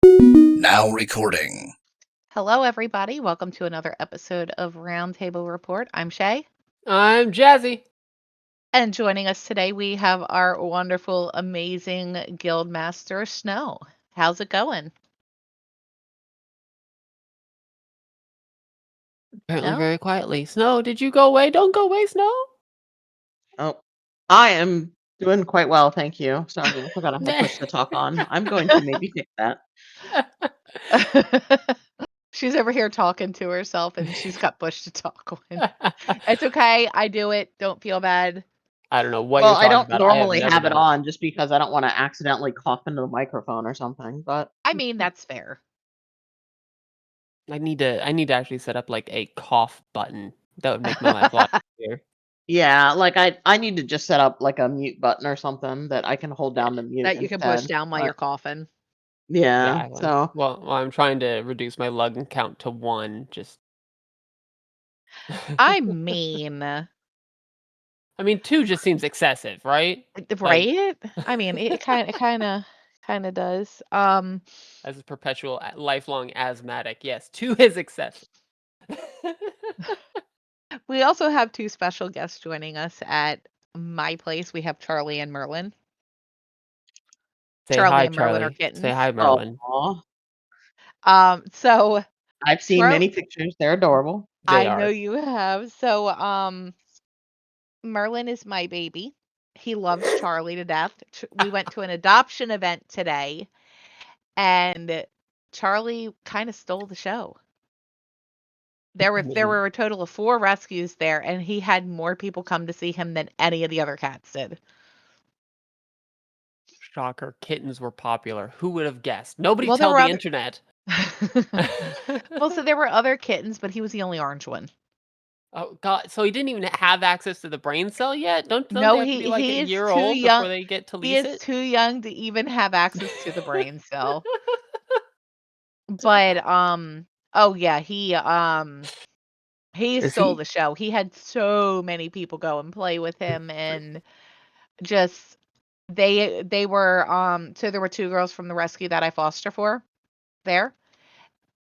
Now recording. Hello, everybody. Welcome to another episode of RoundTable Report. I'm Shay. I'm Jazzy. And joining us today, we have our wonderful, amazing guild master, Snow. How's it going? Apparently No? very quietly. Snow, did you go away? Don't go away, Snow. Oh, I am doing quite well, thank you. Sorry, I forgot I had push to talk on. I'm going to maybe fix that. She's over here talking to herself and she's got Bush to talk on. It's okay. I do it. Don't feel bad. I don't know what Well, you're I talking don't about. I have normally never have it done it. on just because I don't want to accidentally cough into the microphone or something, but I mean, that's fair. I need to actually set up like a cough button. That would make my life a lot easier. yeah, like I need to just set up like a mute button or something that I can hold down the mute That you can push instead. down while But you're coughing. yeah, Exactly. so Well, I'm trying to reduce my lung count to 1. Just. I mean, I mean, 2 just seems excessive, right? Like, right? I mean, it kind of does. as a perpetual, lifelong asthmatic, yes, 2 is excessive. We also have two special guests joining us at my place. We have Charlie and Merlin. Say Charlie hi, and Merlin are Charlie. Say kittens. hi, Merlin. aw, So I've seen Char- many pictures. They're adorable. They I know are. you have. So Merlin is my baby. He loves Charlie to death. We went to an adoption event today, and Charlie kind of stole the show. There I were there mean, were a total of 4 rescues there, and he had more people come to see him than any of the other cats did. shocker, kittens were popular. Who would have guessed? Nobody Well, there tell were the other internet. Well, so there were other kittens, but he was the only orange one. Oh god, so he didn't even have access to the brain cell yet? Don't No, they have to be like a he is year too old young. before they get to He lease is it? too young to even have access to the brain cell. But oh yeah, he Is stole he? the show. He had so many people go and play with him and just they were so there were 2 girls from the rescue that I foster for there,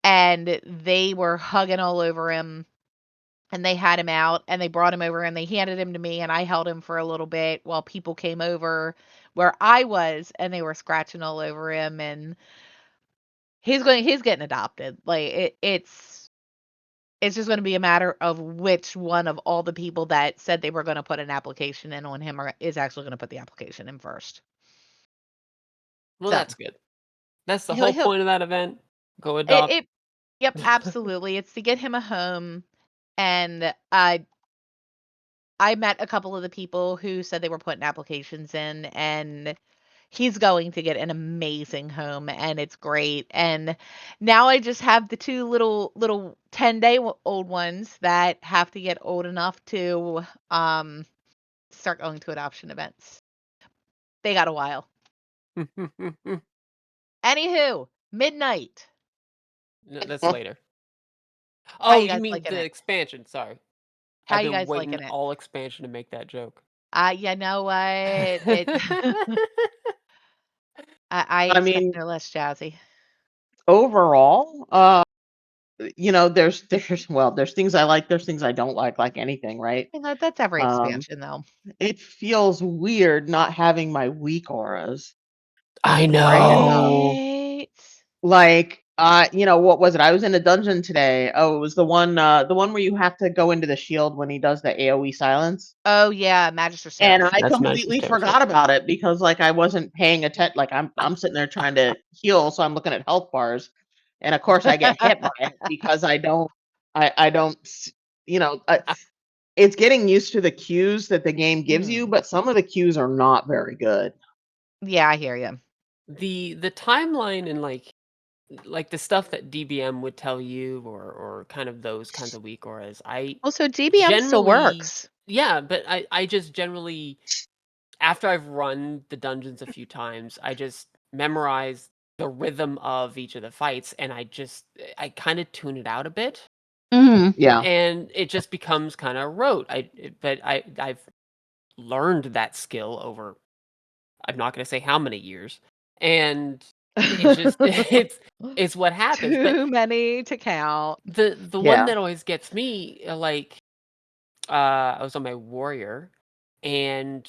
and they were hugging all over him, and they had him out and they brought him over and they handed him to me and I held him for a little bit while people came over where I was and they were scratching all over him, and he's getting adopted. Like it's just going to be a matter of which one of all the people that said they were going to put an application in on him is actually going to put the application in first. Well, So that's good. That's the he'll whole he'll point of that event. Go it, adopt. it yep, absolutely. It's to get him a home, and I met a couple of the people who said they were putting applications in, and he's going to get an amazing home, and it's great. And now I just have the 2 little 10-day old ones that have to get old enough to start going to adoption events. They got a while. Anywho, midnight. No, that's later. How Oh, you you guys mean liking the it? expansion, sorry. How I've you been guys waiting liking it? all expansion to make that joke. You know what? It I I expect mean, no less, Jazzy. overall, there's things I like, there's things I don't like anything, right? You know, that's every Um, expansion though. it feels weird not having my weak auras. I know. Right? Like, what was it? I was in a dungeon today. Oh, it was the one where you have to go into the shield when he does the AoE silence. Oh yeah, Magister And Seraph. I That's Magic completely Territory. forgot about it because like I wasn't paying attention. Like I'm sitting there trying to heal, so I'm looking at health bars, and of course I get hit by it because I don't it's getting used to the cues that the game gives you, Mhm. but some of the cues are not very good. Yeah, I hear you. The timeline and like the stuff that DBM would tell you or kind of those kinds of weak auras. I Well, so DBM still generally works. yeah, but I just generally after I've run the dungeons a few times, I just memorize the rhythm of each of the fights and I kind of tune it out a bit Yeah. and it just becomes kind of rote. But I've learned that skill over I'm not going to say how many years. And It's just it's what happens. But Too many to count. the one Yeah. that always gets me, I was on my warrior, and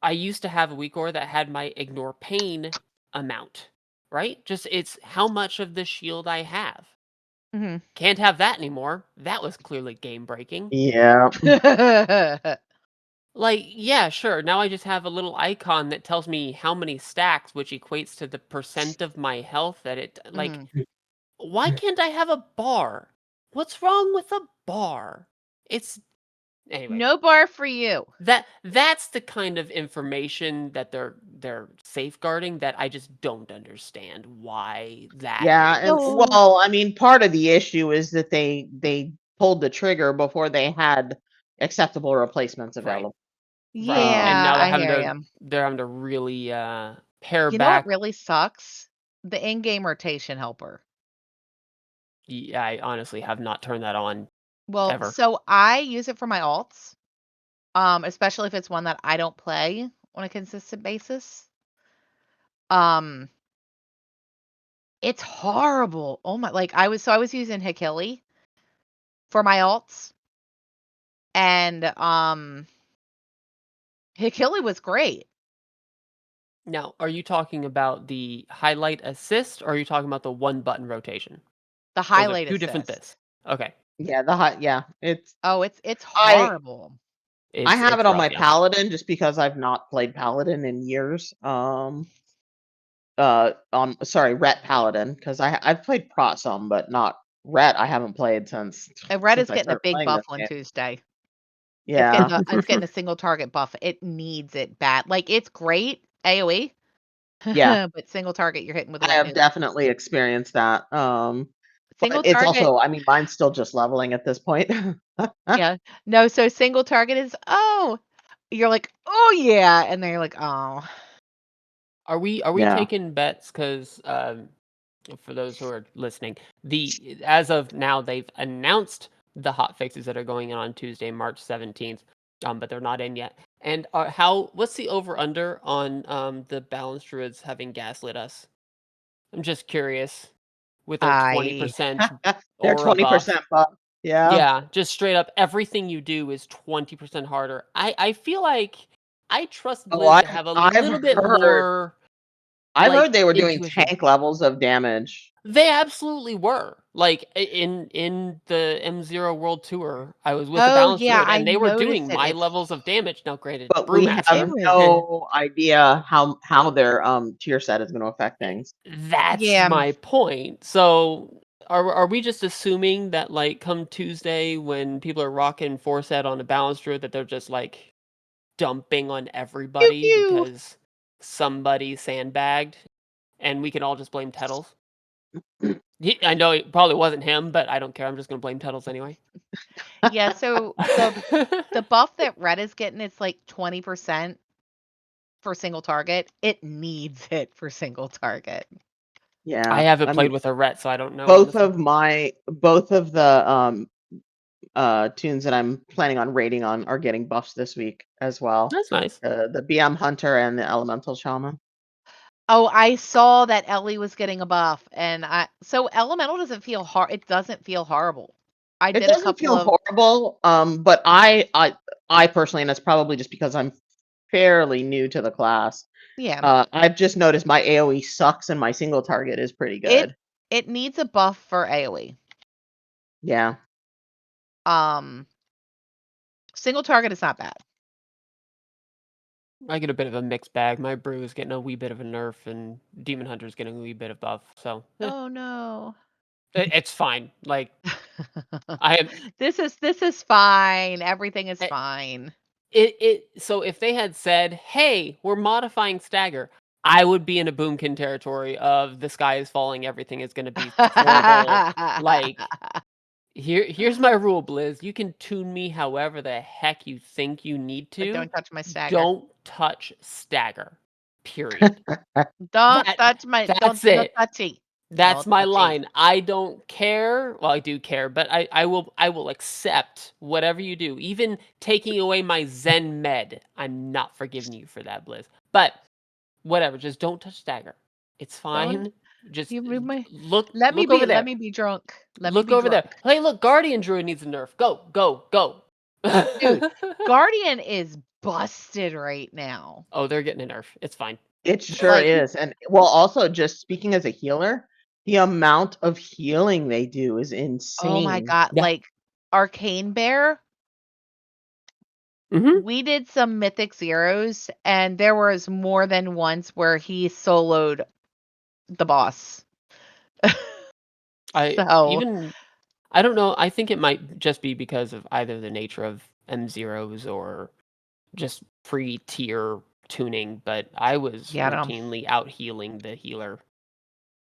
I used to have a weak aura that had my ignore pain amount, right? Just it's how much of the shield I have. Mhm. Can't have that anymore. That was clearly game breaking. Yeah. Like, yeah, sure. Now I just have a little icon that tells me how many stacks, which equates to the percent of my health that it like. Mhm. Why can't I have a bar? What's wrong with a bar? It's anyway. No bar for you. That's the kind of information that they're safeguarding that I just don't understand why that Yeah, is. and So well, I mean, part of the issue is that they pulled the trigger before they had acceptable replacements Right. available. Right. And yeah, now I hear you. they're having to really pare You know what back. really sucks? The in-game rotation helper. Yeah, I honestly have not turned that on Well, ever. so I use it for my alts, especially if it's one that I don't play on a consistent basis. Um, it's horrible. Oh my, like I was using Hikili for my alts, and Hikili was great. Now, are you talking about the highlight assist or are you talking about the one button rotation? The Those are highlight two different assist. bits. Okay. Yeah, the hot. Yeah, Oh, it's I horrible. I have it It's on rough, my yeah. paladin just because I've not played paladin in years. On sorry, Ret paladin because I've played Prot some, but not Ret. I haven't played And Red is I getting a started big playing buff this on game. Tuesday. Yeah, It's getting a single target buff. It needs it bad. Like it's great AoE, yeah, but single target you're hitting with a I wet have noodle. definitely experienced that. But Single it's target, also, I mean, mine's still just leveling at this point. yeah. No, so single target is you're like, oh yeah, and then you're like, oh. Are we Yeah. taking bets? Because for those who are listening, as of now they've announced the hot fixes that are going on Tuesday, March 17th, but they're not in yet. And what's the over under on the balance druids having gaslit us? I'm just curious with their I 20% They're aura buff. 20% buff. Yeah. Yeah, just straight up everything you do is 20% harder. I feel like I trust Oh, Blizz to have a little bit more I've like heard they were doing intuition. tank levels of damage. They absolutely were. Like in the M0 World Tour, I was with a oh balanced yeah, druid I and they were noticed doing it. my It's levels of damage. Now granted, But we it have brewmaster. was no idea how their tier set is going to affect things. That's yeah. my point. So are we just assuming that like come Tuesday when people are rocking 4 set on a balanced druid that they're just like dumping on Pew everybody pew. because somebody sandbagged and we can all just blame Tettles? I know it probably wasn't him, but I don't care. I'm just gonna blame Tettles anyway. Yeah, so the buff that Red is getting, it's like 20% for single target. It needs it for single target. I Yeah. haven't I played mean, with a Ret, so I don't know both honestly. of the tunes that I'm planning on raiding on are getting buffs this week as well. That's nice. The BM Hunter and the Elemental Shaman. Oh, I saw that Ellie was getting a buff, and so elemental doesn't feel hard. It doesn't feel horrible. I It did a doesn't couple feel of horrible, but I personally, and it's probably just because I'm fairly new to the class. yeah. I've just noticed my AOE sucks and my single target is pretty It good. it needs a buff for AoE. Yeah. Um, single target is not bad. I get a bit of a mixed bag. My brew is getting a wee bit of a nerf, and Demon Hunter's getting a wee bit of buff. So Oh no. it's fine. Like I am. This is fine. Everything is eh, fine. So if they had said, "Hey, we're modifying stagger," I would be in a boomkin territory of the sky is falling, everything is going to be horrible. Like here's my rule, Blizz. You can tune me however the heck you think you need But to. don't touch my stagger. Don't touch stagger. Period. Don't That touch my don't that's no it. touchy. No That's my touchy. line. I don't care. Well, I do care, but I will accept whatever you do. Even taking away my Zen med. I'm not forgiving you for that, Blizz. But whatever, just don't touch stagger. It's Don't fine. Just you move my look let me over be there. let me be drunk. Let me Look be over there. drunk. Hey, look, Guardian Druid needs a nerf. Go, go, go. Dude, Guardian is busted right now. Oh, they're getting a nerf. It's fine. It sure Like, is. And well, also just speaking as a healer, the amount of healing they do is oh my insane. god, Yeah. like Arcane Bear, Mm-hmm. we did some Mythic Zeros, and there was more than once where he soloed the boss. I So don't know. I think it might just be because of either the nature of M0s or just free tier tuning, but I was yeah, no. routinely out healing the healer,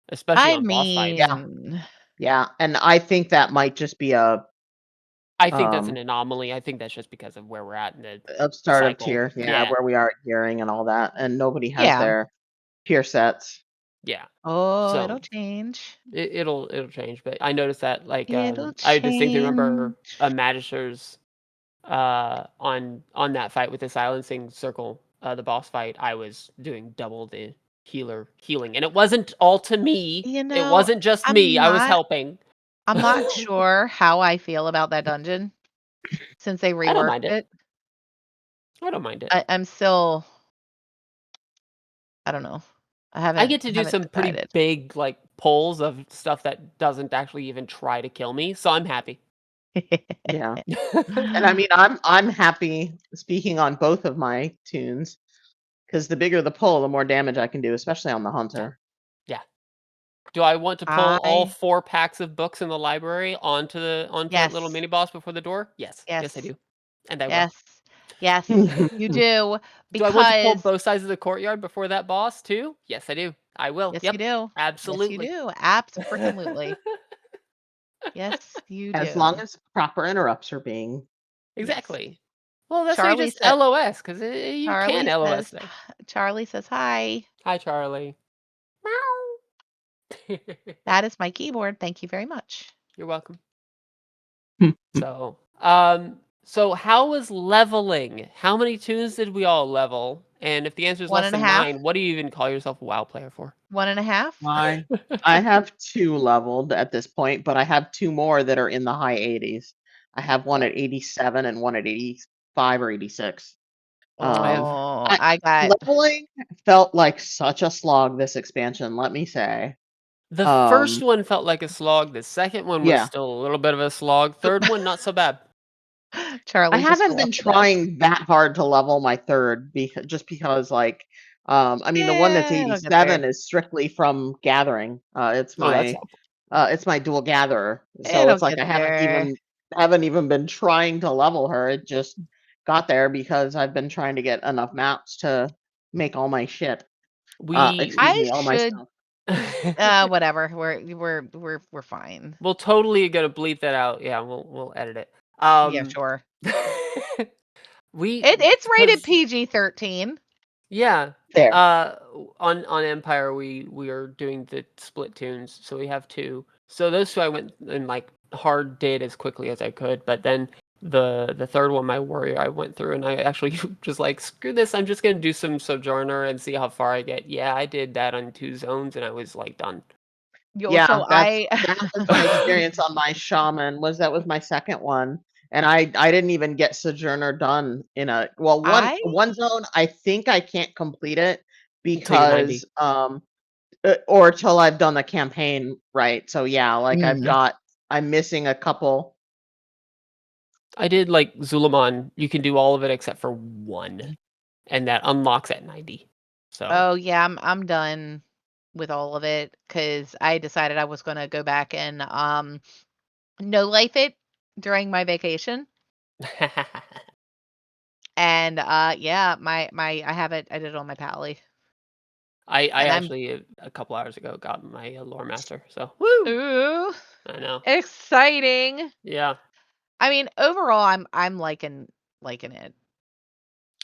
especially I on boss fights. mean, Yeah, and I think that might just be a I think that's an anomaly. I think that's just because of where we're at in the startup cycle. tier, yeah, where we are at gearing and all that, and nobody has yeah. their tier sets. Yeah. Oh, So it'll change. it'll change, but I noticed that like It'll I distinctly remember change. a Magister's on that fight with the silencing circle, the boss fight. I was doing double the healing, and it wasn't all to me. You It know, wasn't just me. I was helping. I'm not sure how I feel about that dungeon since they I don't reworked mind it. it. I don't mind it. I'm still, I don't know. I get to do haven't some pretty decided. big like pulls of stuff that doesn't actually even try to kill me, so I'm happy. Yeah. And I mean, I'm happy speaking on both of my tunes because the bigger the pull, the more damage I can do, especially on the hunter. Yeah. Do I want to pull all I 4 packs of books in the library onto that little yes, mini boss before the door? Yes. Yes, I yes, do. And I will. yes, yes, you do Do I want to pull because both sides of the courtyard before that boss too? Yes, I do. I will. yes, you Yep. do. Yes, you Absolutely. do. Absolutely. Yes, you As long do. as proper interrupts are being Yes. Exactly. Well, that's why you Charlie just said. LOS because you can LOS there. Charlie says hi. Hi, Charlie. Meow. That is my keyboard. Thank you very much. You're welcome. So how was leveling? How many tunes did we all level? And if the answer is One less and a than half. 9, what do you even call yourself a WoW player for? 1.5. I have 2 leveled at this point, but I have 2 more that are in the high 80s. I have one at 87 and one at 85 or 86. I have Oh, I got Leveling felt like such a slog this expansion, let me say. the first one felt like a slog. The second one was Yeah. still a little bit of a slog. Third one, not so bad. I Charlie just haven't fell off been the desk. trying that hard to level my third just because like I mean the one that's Yeah, it'll get there. 87 is strictly from gathering. It's Oh, that's my dual gatherer. So It'll it's like get I there. haven't even been trying to level her. It just got there because I've been trying to get enough maps to make all my shit. we Excuse I me, all my should stuff. whatever. We're fine. we'll totally gonna bleep that out. Yeah, we'll edit it. Yeah, sure. We It's rated because PG-13. yeah. There. On Empire we are doing the split tunes, so we have 2. So those 2 I went and like hard did as quickly as I could, but then the third one, my warrior, I went through and I actually just like screw this, I'm just gonna do some Sojourner and see how far I get. Yeah, I did that on 2 zones and I was like done. So Yeah, that was my experience on my shaman. That was my second one, and I didn't even get Sojourner done in I one zone. I think I can't complete it Until you're 90. because or till I've done the campaign right. So yeah, like I'm missing a couple. I did like Zulaman, you can do all of it except for 1, and that unlocks at 90. So Oh yeah, I'm done with all of it because I decided I was gonna go back and no life it during my vacation. And yeah, my I did it on my pally. I And actually a couple hours ago got my lore master. So woo! ooh, I know. exciting. Yeah. I mean, overall I'm liking it.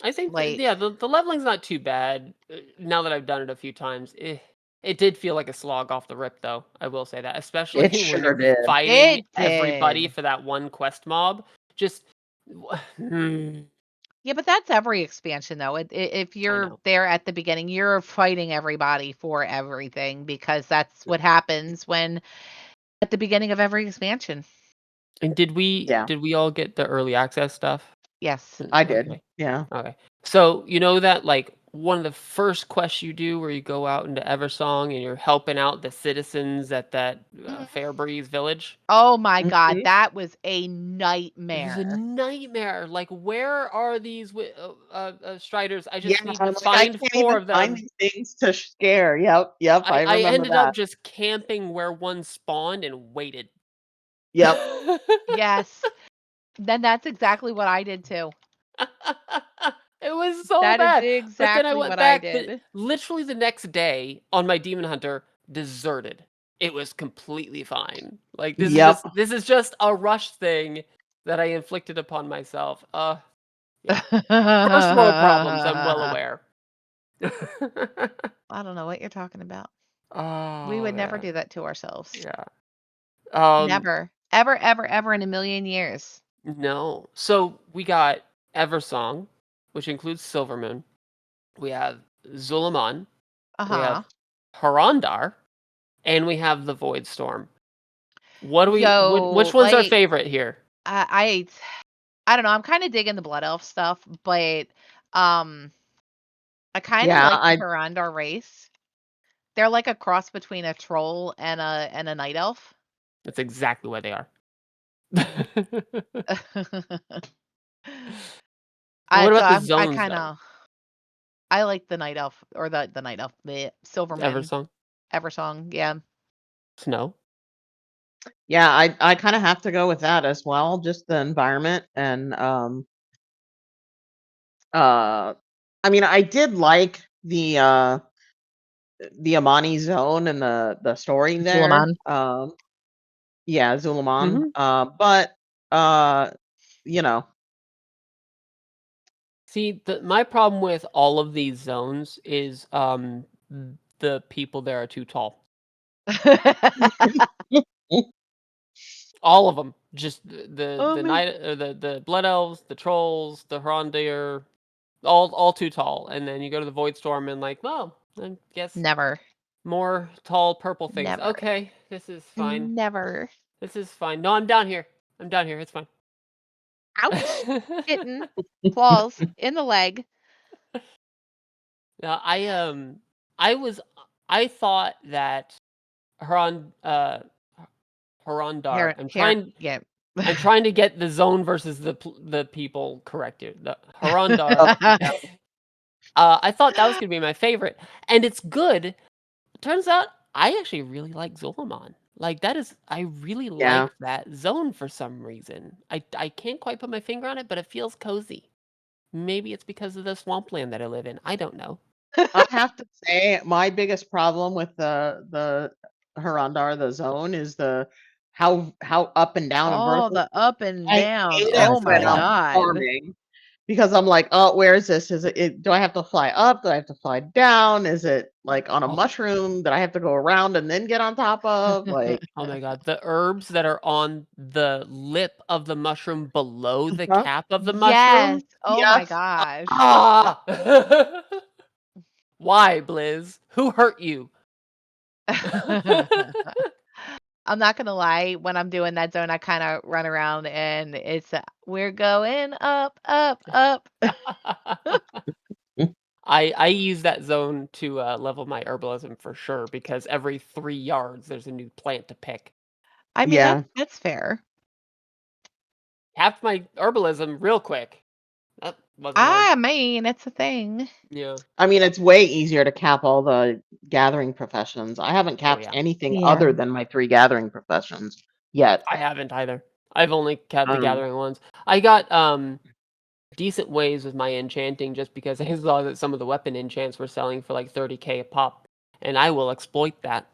I think Like the leveling's not too bad. Now that I've done it a few times, it did feel like a slog off the rip though. I will say that, especially It when sure you're did. fighting it everybody did. for that one quest mob. Just Yeah, but that's every expansion though. If you're know. there at the beginning, you're fighting everybody for everything because that's what happens when at the beginning of every expansion. And did we Yeah, all get the early access stuff? Yes. I did. Okay. Yeah. Okay. So, you know that like one of the first quests you do where you go out into Eversong and you're helping out the citizens at that Mhm. Fairbreeze village? Oh my God, Mhm. that was a It was a nightmare. nightmare. Like, where are these Striders? I Yeah, just need to I'm like, I find can't 4 even of find them. these things to scare. Yep, I I remember ended up that. just camping where one spawned and waited. Yep. Yes. Then that's exactly what I did too. It was so That is bad. But then I exactly went what I back did. literally the next day on my Demon Hunter, deserted. It was completely fine. Like Yep. this is just a rush thing that I inflicted upon myself. Yeah. First world problems, I'm well I aware. don't know what you're talking about. We Oh would never man. do that to ourselves. Yeah. Um Never. Ever, ever, ever in a million years. no. So we got Eversong, which includes Silvermoon. We have Zulaman. We have Uh-huh. Harondar, and we have the Void Storm. Which Yo, one's our like favorite here? I I don't know, I'm kind of digging the Blood Elf stuff, but um I kind of Yeah, like the I Harandar race. They're like a cross between a troll and a night elf. That's exactly what they are. What So about the I zones kind though? of I like the night elf or the night elf, the Silverman Eversong? Eversong. Yeah. Snow? yeah, I kind of have to go with that as well, just the environment and uh I mean, I did like the Amani zone and the story there. Suleiman. Yeah, Zulaman. Mhm. But uh you know, See, my problem with all of these zones is, the people there are too tall. All of them. Just Oh the my. night or the blood elves, the trolls, the Hrondir, all too tall, and then you go to the Void Storm and like, well, I guess Never. more tall purple things. Never. Okay, this is fine. Never. This is fine. No, I'm down here. I'm down here. It's fine. Ouch. Kitten. Claws in the leg. No, I was I thought that Harondar. Yeah. I'm trying to get the zone versus the people corrected. The Harondar. oh, yeah, I thought that was gonna be my favorite, and it's good. Turns out I actually really like Zolaman. Like that is I really yeah. like that zone for some reason. I can't quite put my finger on it, but it feels cozy. Maybe it's because of the swampland that I live in. I don't know. I have to say my biggest problem with the Harandar, the zone, is the how up and down and Oh, vertical. the up and I down. hate it Oh That's a when my I'm lot. God. farming because I'm like, oh, where is this? Is it, do I have to fly up? Do I have to fly down? Is it like on a Oh, mushroom that I have to go around and then get on top of? Like, oh my god, the herbs that are on the lip of the mushroom below the huh? cap of the Yes. mushroom? Oh my Yes. gosh. Ah! Why, Blizz? Who hurt you? I'm not gonna lie, when I'm doing that zone, I kinda run around and it's, "We're going up, up, up." I use that zone to level my herbalism for sure because every 3 yards there's a new plant to pick. I mean, Yeah. that's fair. Half my herbalism real quick. That wasn't hard. I mean, it's a thing. Yeah. I mean, it's way easier to cap all the gathering professions. I haven't Oh capped yeah. anything Yeah. other than my 3 gathering professions yet. I haven't either. I've only kept the Um, gathering ones. I got decent ways with my enchanting just because I saw that some of the weapon enchants were selling for like 30K a pop, and I will exploit that.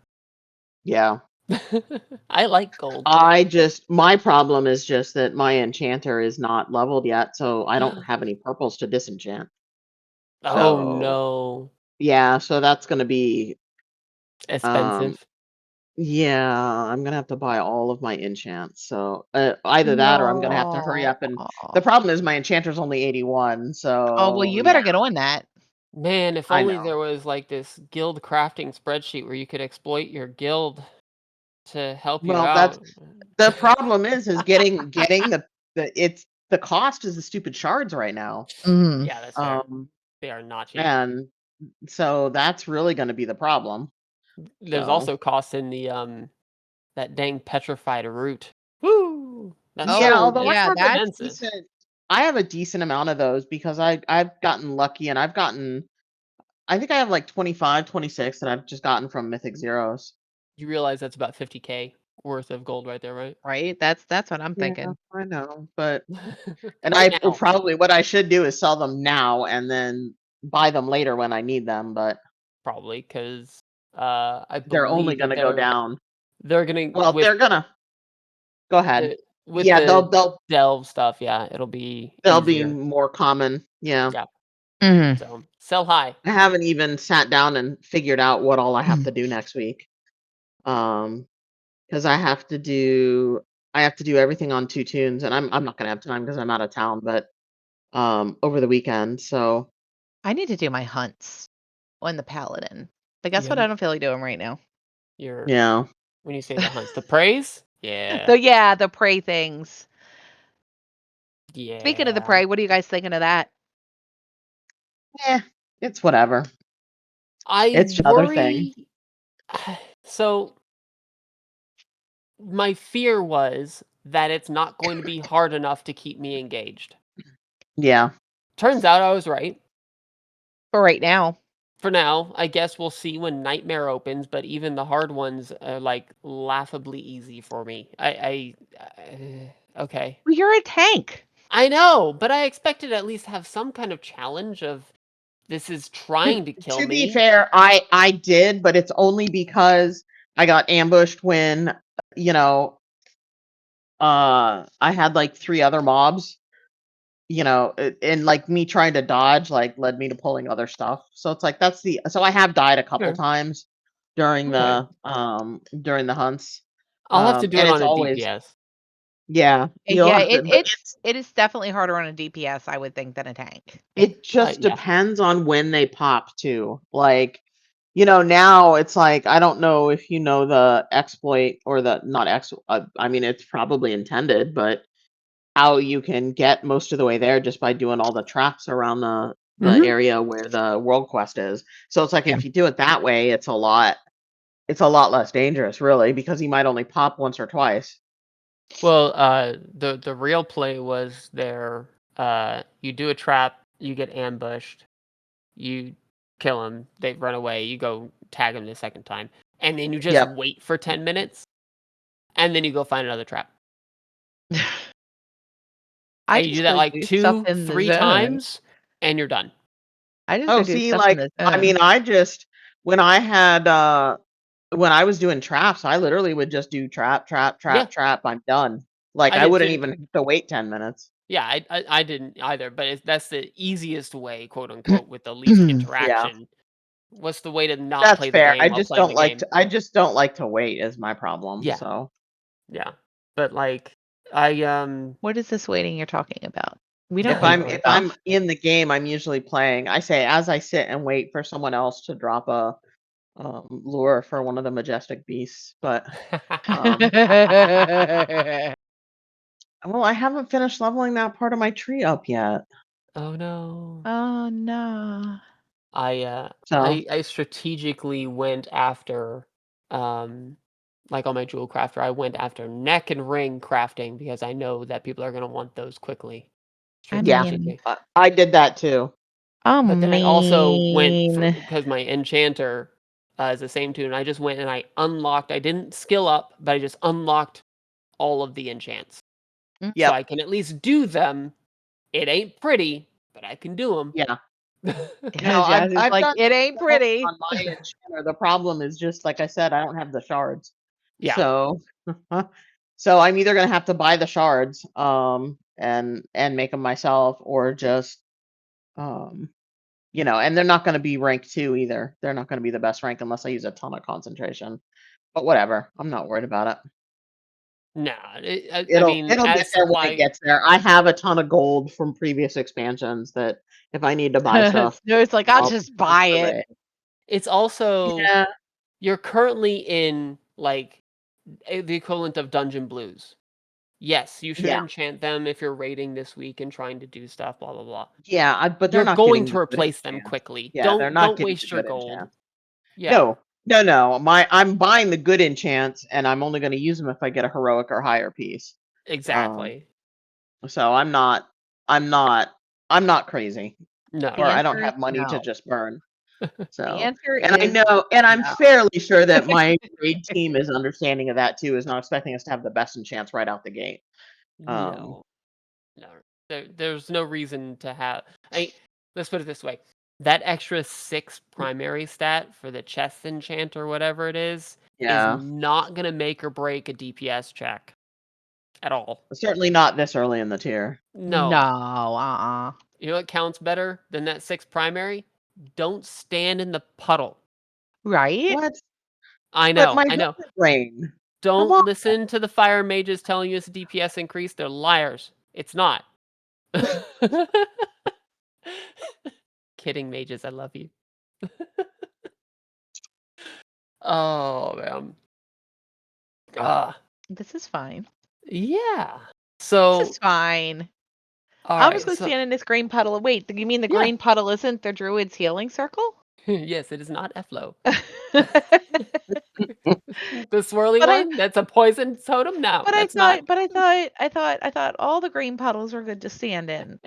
yeah. I like gold. My problem is just that my enchanter is not leveled yet, so I don't have any purples to disenchant. Oh So, no. yeah, so that's gonna be, um, Expensive. Yeah, I'm gonna have to buy all of my enchants. So either that or I'm gonna have to hurry No. up. And the problem is my enchanter's only 81. Oh, well, So you yeah, better get on that. Man, if I only know. there was like this guild crafting spreadsheet where you could exploit your guild to help you Well, that's out. the problem is getting the cost is the stupid shards right now. Mhm. Yeah, that's fair. Um, They are not cheap. and so that's really going to be the problem. There's So also costs in the that dang petrified root. Woo! That's yeah, so Oh, although yeah, that's I have a decent amount of those because I've gotten lucky and I think I have like 25, 26 that I've just gotten from Mythic Zeros. You realize that's about 50K worth of gold right there, right? right. That's what I'm Yeah, thinking. I know, but and Right I now, probably what I should do is sell them now and then buy them later when I need them, but probably because I they're only believe going that to go down. they're gonna Well, they're gonna go ahead. with Yeah, the delve stuff. Yeah, it'll be they'll be easier. more common. Yeah. Yeah, Mhm. so sell high. I haven't even sat down and figured out what all I have to do next week. Because I have to do everything on 2 tunes, and I'm not gonna have time because I'm out of town, but over the weekend. So I need to do my hunts on the paladin. But guess what? You, I don't feel like doing right now. you're yeah, when you say the hunts, the praise. Yeah, So yeah, the prey things. Speaking of the yeah. prey, what are you guys thinking of that? eh, it's whatever. I It's another thing. worry. So my fear was that it's not going to be hard enough to keep me engaged. Yeah. Turns out I was right. For right now. For now, I guess we'll see when Nightmare opens, but even the hard ones are like laughably easy for me. Okay. Well, you're a tank. I know, but I expected to at least have some kind of challenge of this is To, trying to kill to be me. fair, I did, but it's only because I got ambushed when you know I had like 3 other mobs. And like me trying to dodge like led me to pulling other stuff. So it's like so I have died a couple Sure. times Okay. during the hunts. I'll have to do And it it's on a always DPS. you'll Yeah, have to, but it is definitely harder on a DPS, I would think, than a tank. it just Yeah. depends on when they pop too. Like, now it's like I don't know if you know the exploit or the not ex I mean it's probably intended, but how you can get most of the way there just by doing all the traps around the Mhm. area where the world quest is. So it's like Yeah. if you do it that way, it's a lot less dangerous, really, because he might only pop once or twice. Well, the real play was there. You do a trap, you get ambushed, you kill them, they run away, you go tag them the second time, and then you just Yep. wait for 10 minutes, and then you go find another trap. I And you do just that go like do stuff 2, in the 3 zone. times, and you're done. I just Oh, go do see, stuff in like the I zone. mean, when I had when I was doing traps, I literally would just do trap, trap, Yeah, trap, trap. I'm done. Like I I did wouldn't too. even have to wait 10 minutes. Yeah, I didn't either, but that's the easiest way, quote unquote, with the least Yeah. interaction. What's the way to not That's play the fair. game while playing the game? I just don't like to wait is my problem. Yeah, So yeah. But like I What is this waiting you're talking about? We don't if I don't wait I'm know. for if I'm stuff. in the game, I'm usually playing. I say as I sit and wait for someone else to drop a lure for one of the majestic beasts. But um well, I haven't finished leveling that part of my tree up yet. Oh no. Oh, no. So I strategically went after like on my jewel crafter, I went after neck and ring crafting because I know that people are gonna want those quickly. I yeah, mean, Strategically. I did that too. I But then I also went for mean. because my enchanter is the same tune. I just went and I didn't skill up, but I just unlocked all of the enchants. So Yep. I can at least do them. It ain't pretty, but I can do them. Yeah. Yeah, No, I've Jazzy's I've like, done "It ain't some pretty." on my enchanter. The problem is just like I said, I don't have the shards. Yeah. So so I'm either gonna have to buy the shards, and make them myself, or just um, and they're not gonna be rank 2 either. They're not gonna be the best rank unless I use a ton of concentration. But whatever. I'm not worried about it. Nah, I It'll mean, it'll get as there when it supply, gets there. I have a ton of gold from previous expansions that if I need to buy stuff, No, it's like, I'll I'll just just buy it. array. it's also Yeah. you're currently in like the equivalent of dungeon blues. Yes, you should Yeah. enchant them if you're raiding this week and trying to do stuff, blah blah blah. Yeah, but they're You're not going getting to the good replace them enchant. quickly. Yeah, they're not Don't getting waste the your good gold. enchant. Yeah. No. I'm buying the good enchants, and I'm only going to use them if I get a heroic or higher piece. Exactly. So I'm not crazy, No. or I don't answer is have money to no. just burn. The So, answer and I is know, and I'm no. fairly sure that my raid team is understanding of that too, is not expecting us to have the best enchants right out the gate. No. There's no reason to have. Let's put it this way: that extra 6 primary stat for the chest enchant or whatever it is Yeah, not gonna make or break a DPS check at all. certainly not this early in the tier. No, No. You know what counts better than that 6 primary? Don't stand in the puddle. Right? What? I But my know. donut brain. Don't on. listen to the fire mages telling you it's a DPS increase. They're liars. It's not. Kidding, mages. I love you. Oh man. This is fine. Yeah. This So is fine. all I'm right. just gonna So stand in this green puddle. Wait, you mean the yeah. green puddle isn't the druid's healing circle? Yes, it is not Efflo. But The swirly I one. That's a poison totem. No, but I that's not. I thought all the green puddles were good to stand in.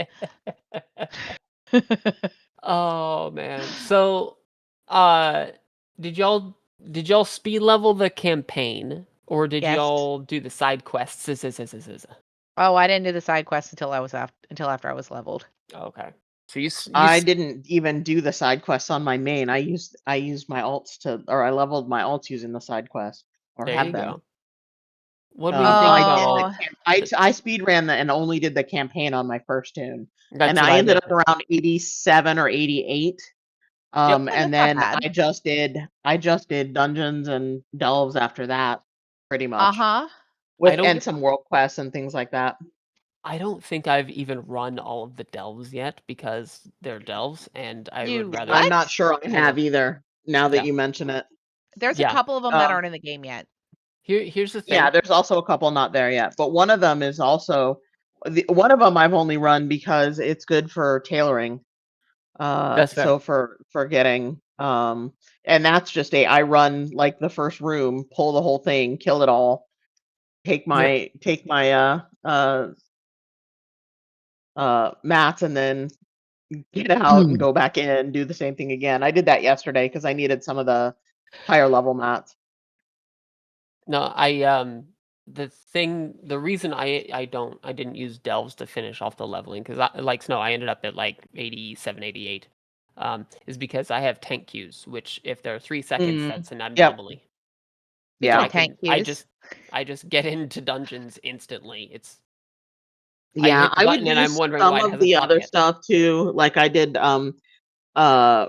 Oh man. So, uh, did y'all speed level the campaign or did Yes. y'all do the side quests? Oh, I didn't do the side quest until after I was leveled. Okay. So you I didn't even do the side quests on my main. I used my alts I leveled my alts using the side quest, or there had you them. go. What do we think I about did all? I speed ran and only did the campaign on my first tune, That's and what I I ended did. up around 87 or 88. Yep. And That's not then bad. I just did dungeons and delves after that, pretty much, Uh-huh. with don't- and some world quests and things like that. I don't think I've even run all of the delves yet because they're delves, and I You would rather. I'm what? not sure I have either. Now that Yeah. you mention it, There's a Yeah. couple of them that Um, aren't in the game yet. Here's the thing. yeah, there's also a couple not there yet, but one of them is also one of them I've only run because it's good for tailoring. That's fair. So for getting and that's just I run like the first room, pull the whole thing, kill it all, take my mats, and then get out and go back in, do the same thing again. I did that yesterday because I needed some of the higher level mats. No, the reason I didn't use delves to finish off the leveling because like Snow I ended up at like 87, 88, is because I have tank queues, which if they're 3 seconds, that's an anomaly. Yeah. So Tank queues. I just get into dungeons instantly. I Yeah, hit the I would button and I'm use wondering some why it of hasn't the popped other yet. stuff too. Like uh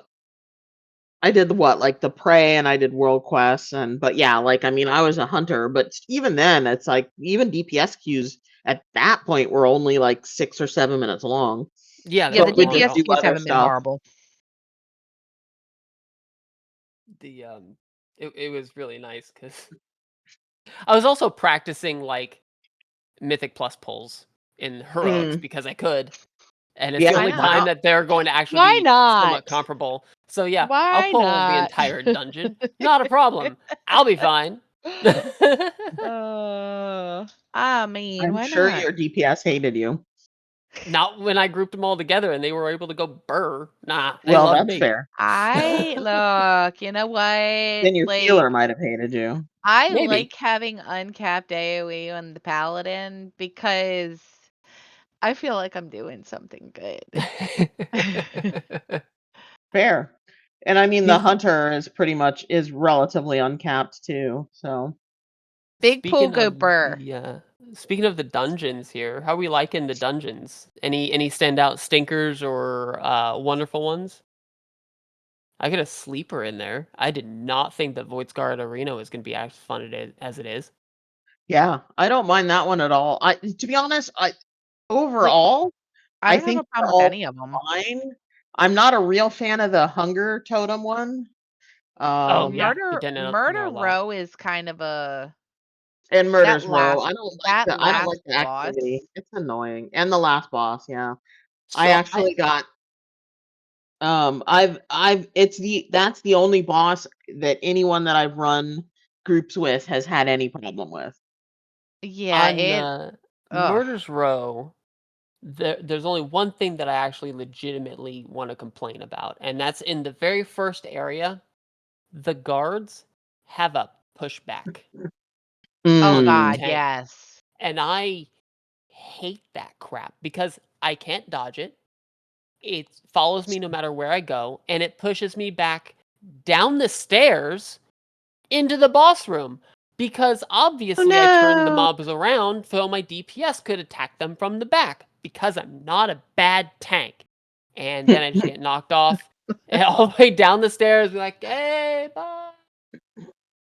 I did like the prey, and I did world quests, but yeah, like I mean I was a hunter, but even then it's like even DPS queues at that point were only like 6 or 7 minutes long. Yeah, Yeah, they the weren't Would long at just DPS all. do queues other haven't been stuff. horrible. It was really nice because I was also practicing like Mythic Plus pulls in heroics because I could. And it's the Yeah, only Why time not? that they're going to actually Why be somewhat not? comparable. So yeah, I'll Why pull the not? entire dungeon. Not a problem. I'll be fine. I mean, I'm why sure not? your DPS hated you. Not when I grouped them all together and they were able to go burr. Nah, they Well, loved that's me. fair. Look, you know what? Then your healer might have hated you. I Maybe. like having uncapped AoE on the paladin because I feel like I'm doing something good. Fair. And I mean the He's- hunter is relatively uncapped too. So Big pool go burr. Speaking of the dungeons here, how are we liking the dungeons? Any standout stinkers or wonderful ones? I get a sleeper in there. I did not think that Void Scarred Arena was going to be as fun as it is. Yeah, I don't mind that one at all. To be honest, Like, overall, I I don't have think a they're problem with all any of them. fine. I'm not a real fan of the Hunger Totem one. Oh yeah, Murder Row is kind of a And Murder's Row. that I don't last like the boss. activity. It's annoying. And the last boss, yeah. So I actually got that's the only boss that anyone that I've run groups with has had any problem with. Yeah, on Murder's Row, there's only one thing that I actually legitimately want to complain about, and that's in the very first area. The guards have a pushback. Oh on the God, tank, yes. and I hate that crap because I can't dodge it. It follows me no matter where I go, and it pushes me back down the stairs into the boss room. Because obviously I turned the mobs around so my DPS could attack them from the back. Because I'm not a bad tank. And then I just get knocked off and all the way down the stairs. Be like, hey, bye.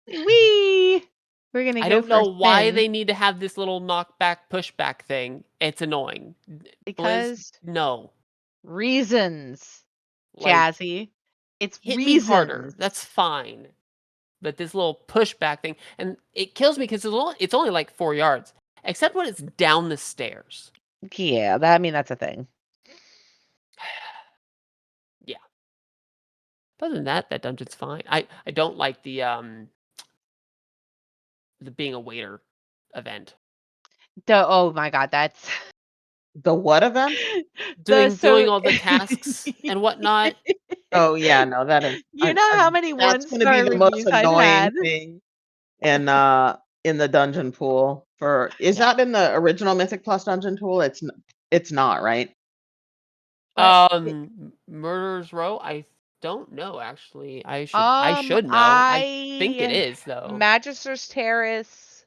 Wee! We're gonna I go don't know for a why spin. they need to have this little knockback pushback thing. It's annoying. Because no. reasons, Like, Jazzy. It's hit reasons. me harder. That's fine. But this little pushback thing, and it kills me because it's only like 4 yards, except when it's down the stairs. Yeah, that's a thing. Yeah. Other than that dungeon's fine. I don't like the being a waiter event. Oh my God, that's The what event? Doing all the tasks and whatnot. Oh yeah, no, that is. You know how many That's going to be 1-star the most reviews I've annoying had? thing in the dungeon pool. Is Yeah. that in the original Mythic Plus dungeon pool? It's not, right? Murder's Row. I don't know actually. I should know. I think it is though. Magister's Terrace,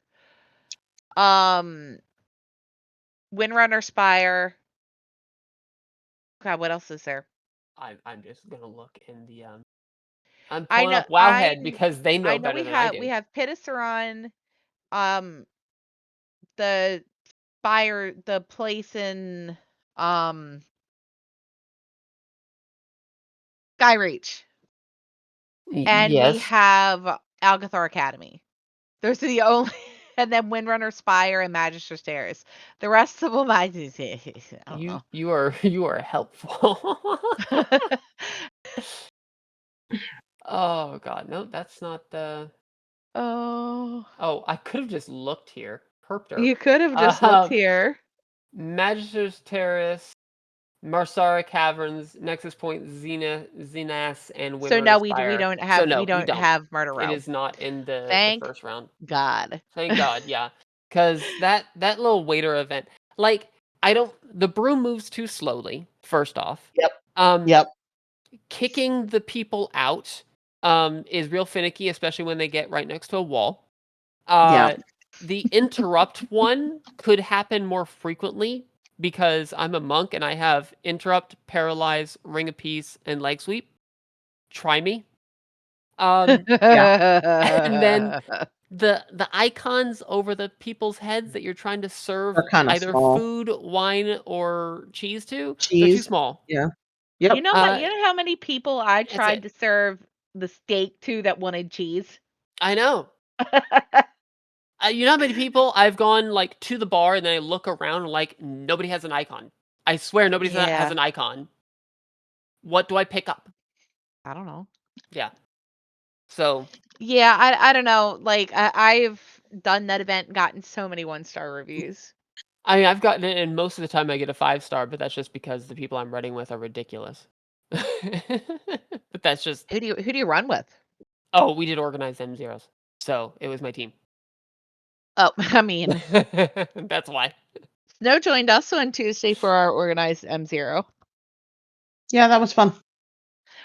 Windrunner Spire. God, what else is there? I'm just gonna look in the I'm I pulling know up Wowhead because they know better than I do. we have Pitticeron, the Spire, the place in Skyreach. And we Yes. have Algathar Academy. Those are the only and then Windrunner Spire and Magister's Terrace. The rest of them I don't know. You are helpful. Oh god, no, that's not the. Oh. Oh, I could have just looked here. Herpter. You could have just looked here. Magister's Terrace, Marsara Caverns, Nexus Point, Zenas, and Windrunner So no, we Spire. don't have we don't have Murder Row. It is not in the Thank first round. God. Thank God, yeah. Because that little waiter event, like, the broom moves too slowly, first off. Yep. Yep. Kicking the people out is real finicky, especially when they get right next to a wall. Yeah. The interrupt one could happen more frequently because I'm a monk and I have interrupt, paralyze, ring of peace, and leg sweep. Try me. And then the icons over the people's heads that you're trying to serve They're kinda either small. food, wine, or cheese to, they're too Cheese. small. Yeah. Yep. You know how many people I tried to serve the steak to that wanted cheese? I know. You know how many people I've gone like to the bar and then I look around and like nobody has an icon. I swear nobody has an icon. What do I pick up? I don't know. Yeah. So yeah, I don't know. Like I've done that event and gotten so many 1-star reviews. I mean, I've gotten it, and most of the time I get a 5-star, but that's just because the people I'm running with are ridiculous. But that's just who do you run with? Oh, we did organized M0s, so it was my team. Oh, I mean, that's why. Snow joined us on Tuesday for our organized M0. Yeah, that was fun.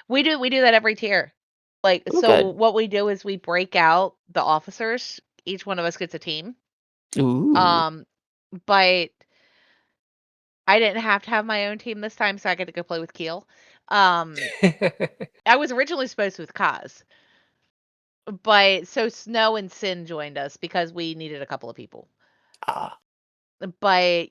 We do that every tier. Like, so what we do is we break out the officers. Each one of us gets a team. Ooh. But I didn't have to have my own team this time, so I get to go play with Keel. Um, I was originally supposed to with Kaz, but so Snow and Sin joined us because we needed a couple of people. Ah, But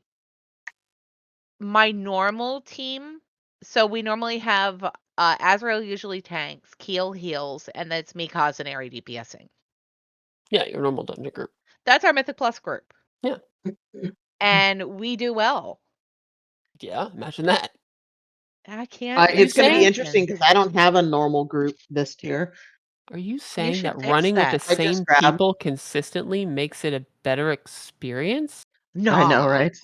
my normal team, so we normally have Azrael usually tanks, Keel heals, and that's me, Kaz, and Ari DPSing. yeah, your normal dungeon group. That's our Mythic Plus group. Yeah. And we do well. Yeah, imagine that. I can't It's going to be saying- interesting because I don't have a normal group this tier. Are you saying should that fix running with that. the I just same grabbed- people consistently makes it a better experience? No. I know, right?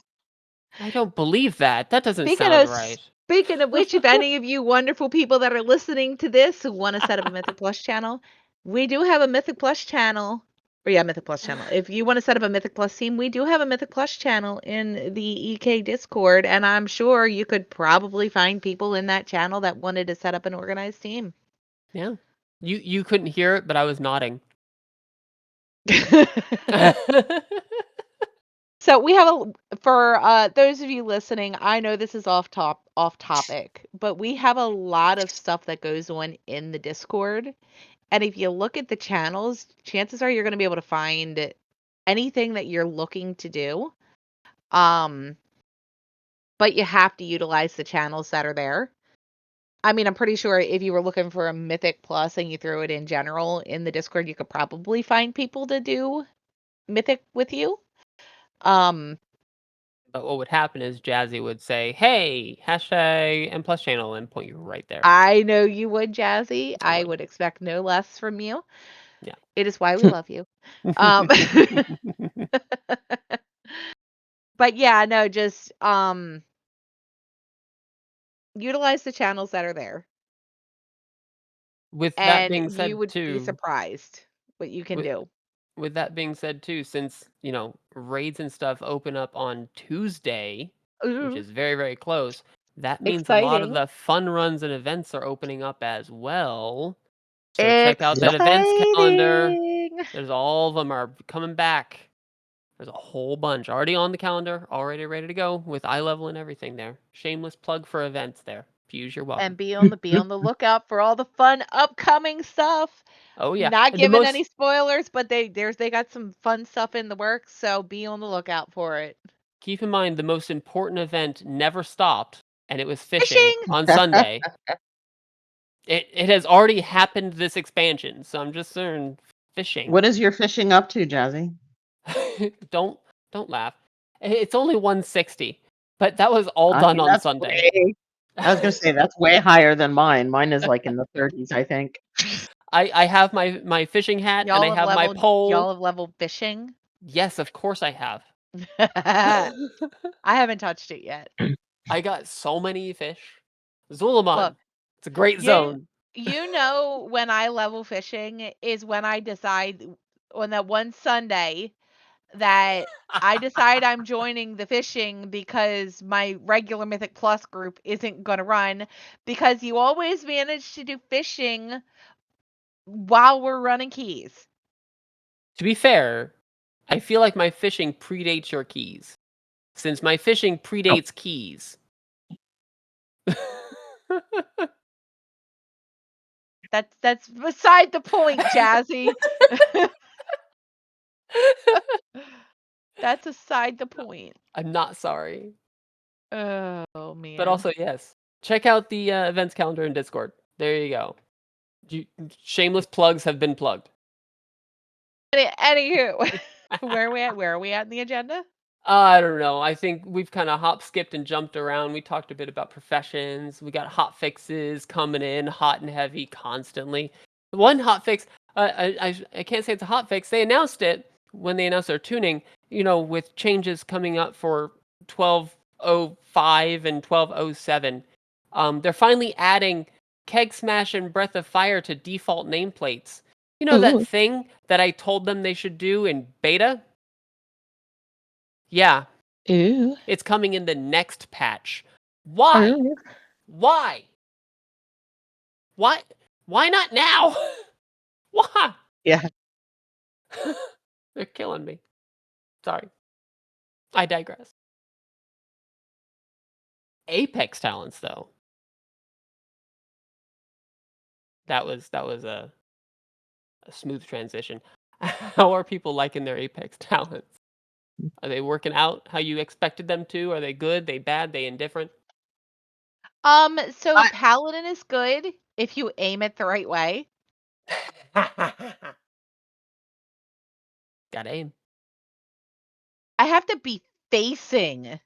I don't believe that. That doesn't Speaking sound of right. Speaking of which, if any of you wonderful people that are listening to this who want to set up a Mythic Plus channel, we do have a Mythic Plus channel. Or yeah, Mythic Plus channel. If you want to set up a Mythic Plus team, we do have a Mythic Plus channel in the EK Discord, and I'm sure you could probably find people in that channel that wanted to set up an organized team. Yeah. You couldn't hear it, but I was nodding. So we have for those of you listening, I know this is off topic, but we have a lot of stuff that goes on in the Discord. And if you look at the channels, chances are you're going to be able to find anything that you're looking to do. But you have to utilize the channels that are there. I mean, I'm pretty sure if you were looking for a Mythic Plus and you threw it in general in the Discord, you could probably find people to do Mythic with you. But what would happen is Jazzy would say, "Hey, hashtag M plus channel," and point you right there. I know you would, Jazzy. I would. would expect no less from you. Yeah. It is why we love you. But yeah, no, just utilize the channels that are there. With that And being you said, would be too, surprised what you can with, do. with that being said, too, since raids and stuff open up on Tuesday, which Ooh, is very, very close, that means a lot of exciting. the fun runs and events are opening up as well. So check out that events calendar. Exciting. There's all of them are coming back. There's a whole bunch already on the calendar, already ready to go with eye level and everything there. Shameless plug for events there. Fuse, you're welcome. And be on the lookout for all the fun upcoming stuff. Oh yeah, Not and giving any spoilers, but they got some fun stuff in the works, so be on the lookout for it. keep in mind the most important event never stopped, and it was fishing Fishing! on Sunday. It has already happened this expansion, so I'm just saying fishing. What is your fishing up to, Jazzy? don't laugh. It's only 160, but that was all done on That's Sunday. I was gonna say that's way higher than mine. Mine is like in the 30s, I think. I have my fishing hat and I have my pole. Y'all have leveled fishing? Yes, of course I have. I haven't touched it yet. I got so many fish. Zulamon. Look, It's a great you- zone. You know when I level fishing is when I decide on that one Sunday that I decide I'm joining the fishing because my regular Mythic Plus group isn't going to run, because you always manage to do fishing while we're running keys. To be fair, I feel like my fishing predates your keys. Since my fishing predates keys. That's beside the point, Jazzy. That's aside the point. I'm not sorry. Oh man. But also, yes. Check out the events calendar in Discord. There you go. Shameless plugs have been plugged. Anywho, where are we at in the agenda? I don't know. I think we've kind of hop, skipped, and jumped around. We talked a bit about professions. We got hot fixes coming in, hot and heavy, constantly. One hot fix, I can't say it's a hot fix. They announced it when they announced their tuning, with changes coming up for 12.05 and 12.07. They're finally adding Keg Smash and Breath of Fire to default nameplates. You know that thing that I told them they should do in beta? Yeah. Ooh. It's coming in the next patch. Why? Ooh. Why? Why not now? Why? Yeah. They're killing me. Sorry. I digress. Apex talents, though. That was a smooth transition. How are people liking their Apex talents? Are they working out how you expected them to? Are they good? They bad? They indifferent? So I Paladin is good if you aim it the right way. Gotta aim. I have to be facing.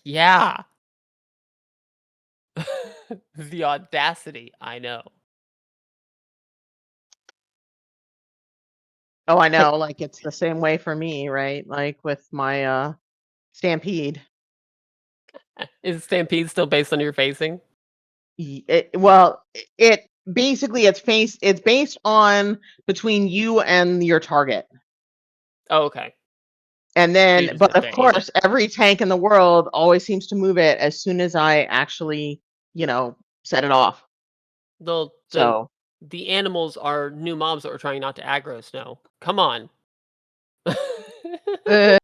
Yeah. The audacity, I know. Oh, I know. Like it's the same way for me, right? Like with my Stampede. Is Stampede still based on your facing? Well, it basically it's based on between you and your target. Oh, okay. And So you then, just but have of to aim it. course, every tank in the world always seems to move it as soon as I actually, set it off. The So, the animals are new mobs that we're trying not to aggro Snow. Come on. Uh,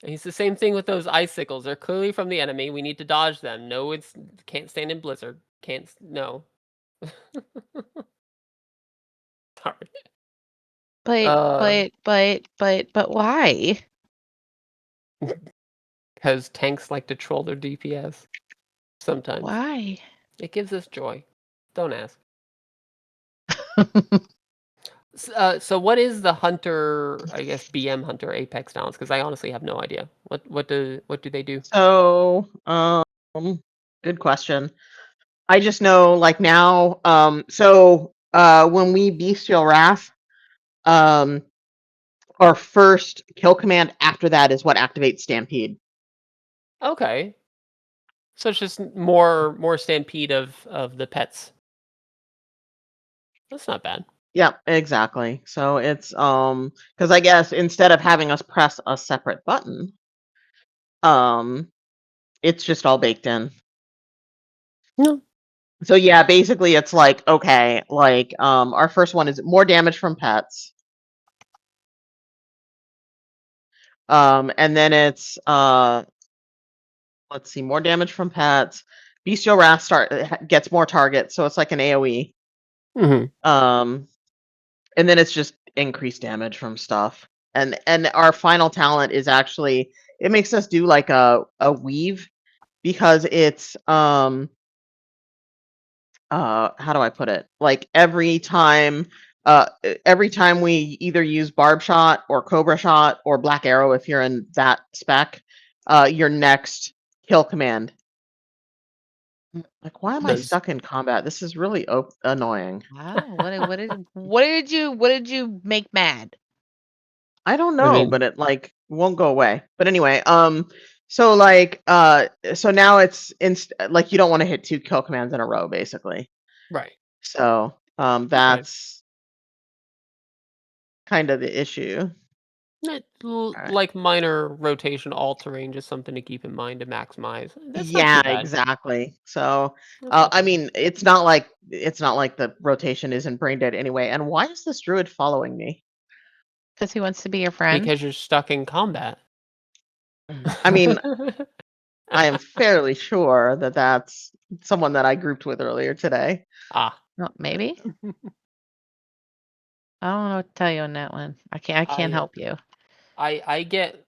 And it's the same thing with those icicles. They're clearly from the enemy. We need to dodge them. No, it's can't stand in blizzard. Can't no. Sorry. but why? Because tanks like to troll their DPS. Sometimes. Why? It gives us joy. Don't ask. So what is the hunter? I guess BM hunter Apex balance? Because I honestly have no idea. What do they do? so, good question. I just know, like now, when we bestial wrath, our first kill command after that is what activates Stampede. Okay. So it's just more stampede of the pets. That's not bad. Yeah, exactly. So it's because I guess instead of having us press a separate button, um, it's just all baked in. No. So yeah, basically it's like, okay, like our first one is more damage from pets. And then it's let's see, more damage from pets. Bestial Wrath gets more targets, so it's like an AoE. Mm-hmm. And then it's just increased damage from stuff. And our final talent is actually, it makes us do like a weave, because it's how do I put it? Like every time we either use barb shot or cobra shot or black arrow, if you're in that spec, your next kill command. Like, why am I Does stuck in combat? This is really annoying. Wow. What did you make mad? I don't I know, mean, but it like won't go away. But anyway, so like so now it's like you don't want to hit 2 kill commands in a row, basically. right. So Okay. that's kind of the issue. Alright. Like minor rotation terrain, just something to keep in mind to maximize. That's not too Yeah, bad. exactly. So That's not I too bad. mean, it's not like the rotation isn't brain dead anyway. And why is this druid following me? Because he wants to be your friend. Because you're stuck in combat. I mean, I am fairly sure that that's someone that I grouped with earlier today. Ah. Well, maybe. I don't know what to tell you on that one. I can't help you. I get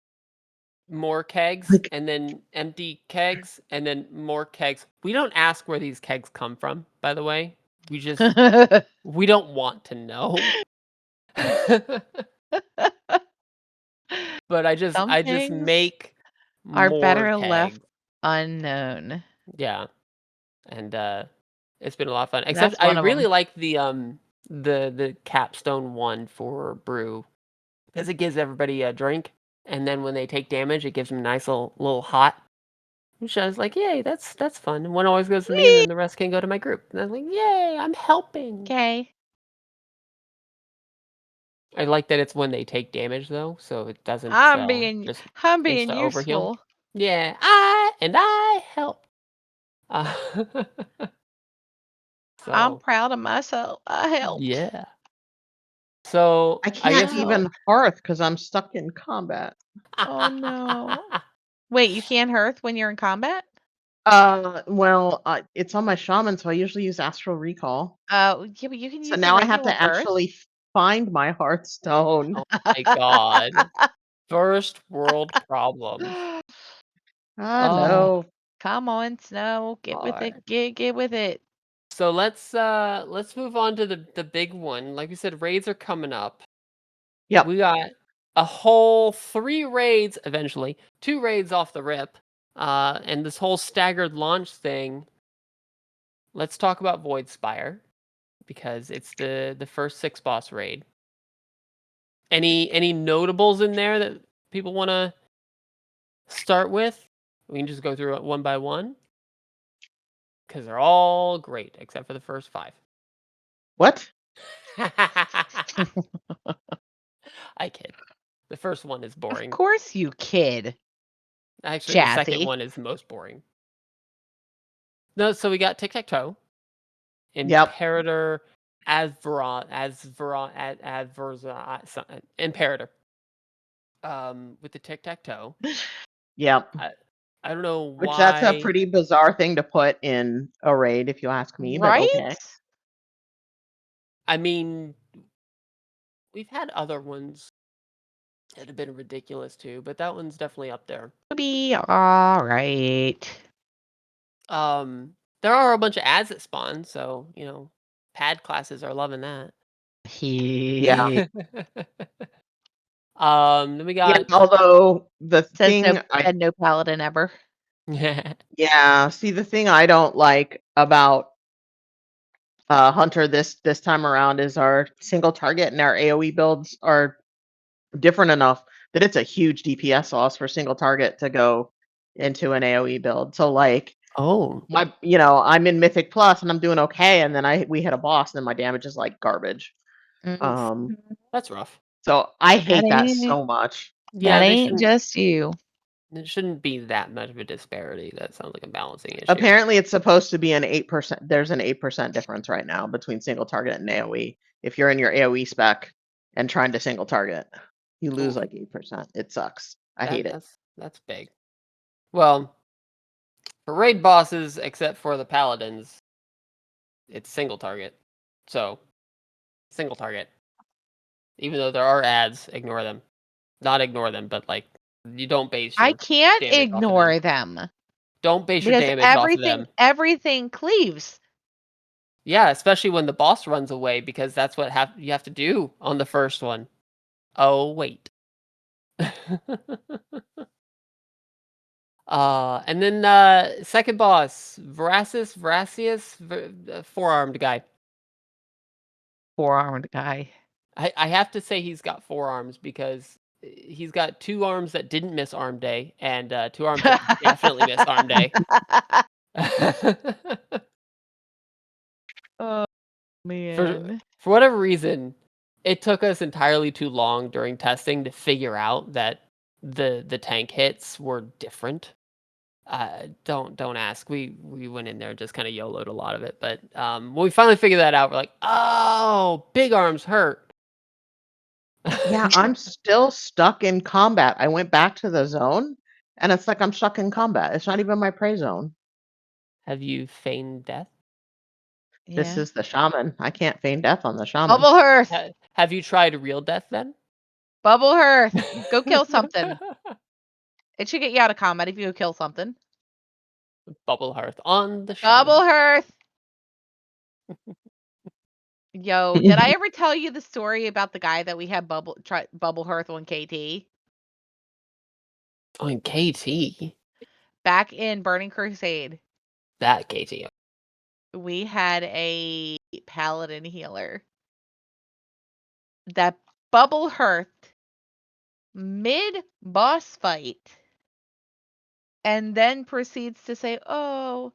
more kegs Like, and then empty kegs and then more kegs. We don't ask where these kegs come from, by the way. We just we don't want to know. But I just Some things make are more better kegs. left unknown. Yeah. And it's been a lot of fun. Except That's I one of really them. like the capstone one for brew, because it gives everybody a drink, and then when they take damage, it gives them a nice little hot. Which I was like, yay, that's fun. And one always goes to me, and then the rest can go to my group. And I was like, yay, I'm helping. Okay. I like that it's when they take damage though, so it doesn't I'm being just insta overheal. useful. Yeah, I help. I'm So proud of myself. I helped. yeah. So I I can't guess even hearth because I'm stuck in combat. Oh no. Wait, you can't hearth when you're in combat? Well, it's on my shaman, so I usually use Astral Recall. Yeah, but you can So use the now I have regular to burst. actually find my Hearthstone. Oh my god. First world problems. I Oh, know. Come on, Snow. Get with it. Get with it. so let's move on to the big one. Like we said, raids are coming up. Yep. We got a whole 3 raids eventually, 2 raids off the rip, and this whole staggered launch thing. Let's talk about Void Spire because it's the first 6 boss raid. Any notables in there that people want to start with? We can just go through it one by one because they're all great except for the first 5. What? I kid. The first one is Of boring. course you kid. Actually, the second Jazzy. one is the most boring. No, so we got Tic-Tac-Toe, Yep. Imperator, Imperator. With the Tic-Tac-Toe. Yep. I don't know Which that's a why. pretty bizarre thing to put in a raid, if you ask me, but okay. Right? I mean, we've had other ones that have been ridiculous too, but that one's definitely up there. Be all right. There are a bunch of ads that spawn, so pad classes are loving that. Yeah. Then we got Although the Says thing no paladin ever. yeah, see the thing I don't like about Hunter this time around is our single target and our AoE builds are different enough that it's a huge DPS loss for single target to go into an AoE build. So like oh, I'm in Mythic Plus and I'm doing okay, and then we hit a boss and then my damage is like garbage. that's rough. So I hate that ain't- so much. Yeah, that they ain't shouldn't. just you. It shouldn't be that much of a disparity. That sounds like a balancing issue. Apparently, it's supposed to be an 8%. There's an 8% difference right now between single target and AoE. If you're in your AoE spec and trying to single target, you lose Ooh. like 8%. It sucks. I hate it. That's big. Well, for raid bosses, except for the paladins, it's single target. So, single target. Even though there are ads, ignore them. Not ignore them, but like you don't base your I can't damage off of ignore them. Don't base your Because damage off of them. everything cleaves. Yeah, especially when the boss runs away, because that's what you have to do on the first one. Oh wait. And then second boss, Voracious, four-armed guy. Four-armed guy. I have to say he's got 4 arms because he's got 2 arms that didn't miss arm day and 2 arms that definitely missed arm day. Oh man. For whatever reason, it took us entirely too long during testing to figure out that the tank hits were different. Don't ask. We went in there and just kind of YOLO'd a lot of it, but when we finally figured that out, we're like, oh, big arms hurt. Yeah, I'm still stuck in combat. I went back to the zone, and it's like I'm stuck in combat. It's not even my prey zone. Have you feigned death? This Yeah. is the shaman. I can't feign death on the shaman. Bubble Hearth. Have you tried real death then? Bubble Hearth. Go kill something. It should get you out of combat if you go kill something. Bubble Hearth on the Bubble shaman. Hearth. Yo, did I ever tell you the story about the guy that we had Bubble Hearth on KT? Oh, in KT. Back in Burning Crusade, That KT. we had a paladin healer that Bubble Hearth mid boss fight and then proceeds to say, "Oh,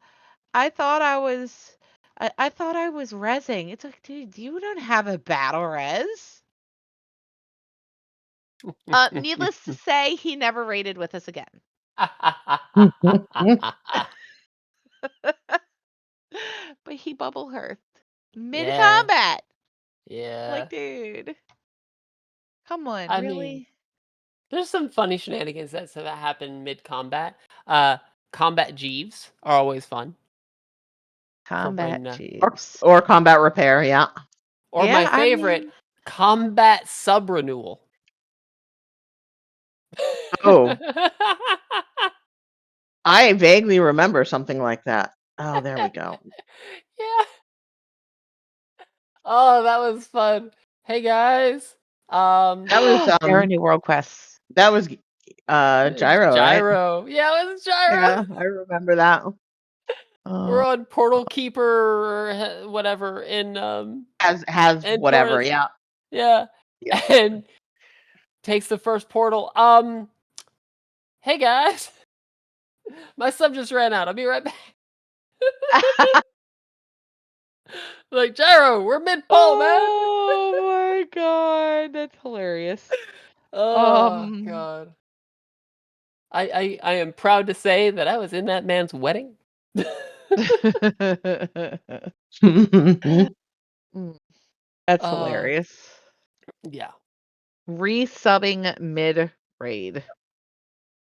I thought I was I thought I was rezzing." It's like, dude, you don't have a battle res. Needless to say, he never raided with us again. But he Bubble Hearth mid combat. Yeah. Like, dude, come on, I really? mean, there's some funny shenanigans that happen mid combat. Combat Jeeves are always fun. Combat when, Jeeves. Or combat repair, yeah. Or Yeah, my I favorite, mean- Combat Sub Renewal. Oh. I vaguely remember something like that. Oh, there we go. Yeah. Oh, that was fun. Hey guys. That was there are new world quests. that was Gyro, right? Gyro. Yeah, it was Gyro. Yeah, I remember that. We're on Portal Keeper or whatever in Has and whatever, Taurus. yeah. Yeah. Yeah. And takes the first portal. Hey guys. My sub just ran out. I'll be right back. Like, Gyro, we're mid-pole, man. Oh my god, that's hilarious. Oh god. I am proud to say that I was in that man's wedding. That's hilarious. Yeah. Resubbing mid raid.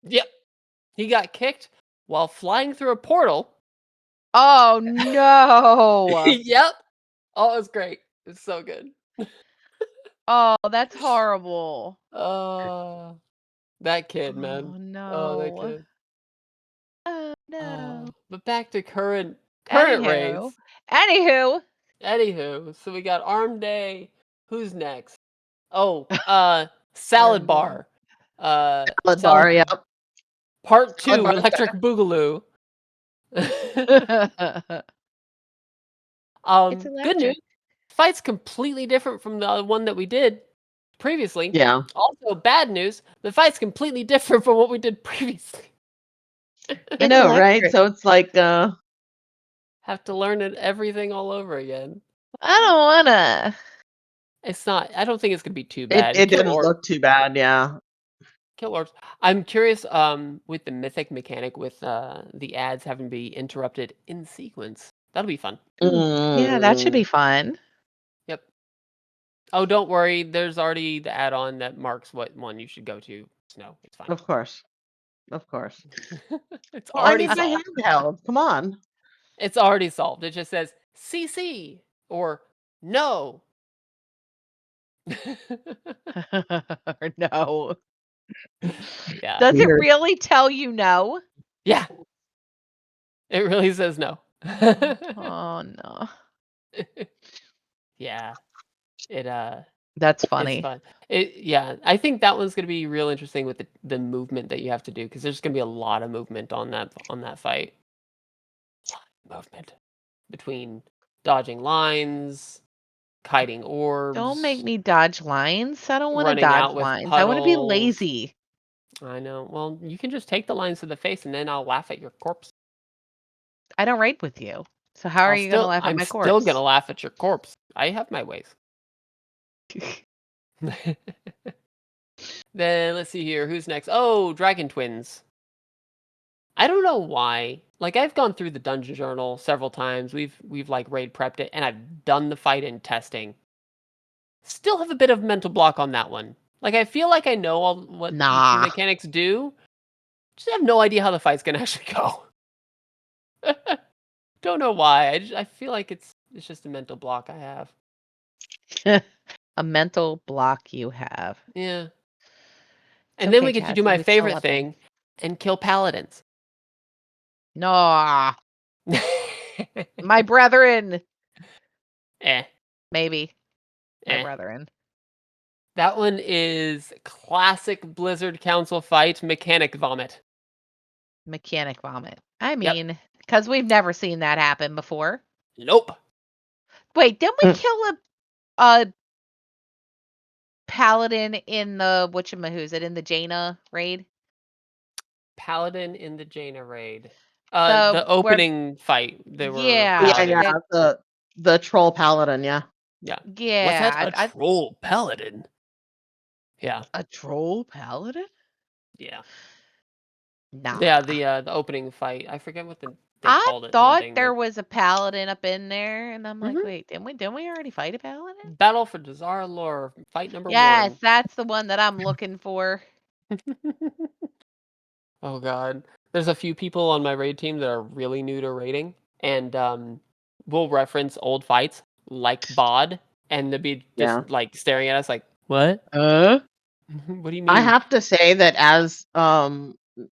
Yep. He got kicked while flying through a portal. Oh no. Yep. Oh, it was great. It's so good. Oh, that's horrible. That kid, Oh man. no. Oh, that kid. Oh no. But back to current raids. Anywho. Anywho, so we got Arm Day. Who's next? Oh, Salad Bar. Salad Bar, yep. Part Salad 2, Bar. Electric Boogaloo. It's Good electric. news. Fight's completely different from the one that we did previously. Yeah. Also, bad news. The fight's completely different from what we did previously. I know, right? electric. So it's like Have to learn everything all over again. I don't wanna. It's not. I don't think it's gonna be too bad. it didn't look too bad, yeah. Kill orbs. I'm curious. With the mythic mechanic, with the ads having to be interrupted in sequence, that'll be fun. Yeah, that should be fun. Yep. Oh, don't worry. There's already the add-on that marks what one you should go to. No, it's fine. Of course. Of course. It's Well, I already need my solved. handheld. Come on. It's already solved. It just says CC or no. Or no. Yeah. Does it Weird. really tell you no? Yeah. It really says no. Oh no. Yeah. It That's it's funny. fun. Yeah, I think that one's gonna be real interesting with the movement that you have to do, because there's gonna be a lot of movement on that fight. A lot of movement between dodging lines, kiting orbs. Don't make me dodge lines. I don't want to running out dodge with lines. I want to be puddles. lazy. I know. Well, you can just take the lines to the face, and then I'll laugh at your corpse. I don't raid with you. So how are you going to laugh at my corpse? I'm still gonna laugh at your corpse. I have my ways. Then let's see here. Who's next? Oh, Dragon Twins. I don't know why. Like, I've gone through the dungeon journal several times. We've like raid prepped it, and I've done the fight in testing. Still have a bit of mental block on that one. Like, I feel like I know all what each of the mechanics do. Just have no idea how the fight's gonna actually go. Don't know why. I feel like it's just a mental block I have. A mental block you have. Yeah. It's And then okay, we get to Jazzy, do my we still favorite love you. thing and kill paladins. No. My brethren. Maybe. My brethren. That one is classic Blizzard Council fight, Mechanic Vomit. Mechanic Vomit. I mean, because we've never seen that happen before. Nope. Wait, didn't we kill a paladin in the whatchamahoo's in the Jaina raid? Paladin in the Jaina raid. So the opening fight. There were yeah, the troll paladin, yeah. Yeah. Yeah. What's that? A troll paladin. Yeah. A troll paladin? Yeah. Nah. Yeah, the opening fight. I forget what they called it. I thought there was a paladin up in there, and I'm like, wait, didn't we already fight a paladin? Battle for Dazar Lore, fight number 1. Yes, that's the one that I'm looking for. Oh god. There's a few people on my raid team that are really new to raiding, and we'll reference old fights like BOD, and they'll be Yeah. just like staring at us like, "What? What do you I mean?" have to say that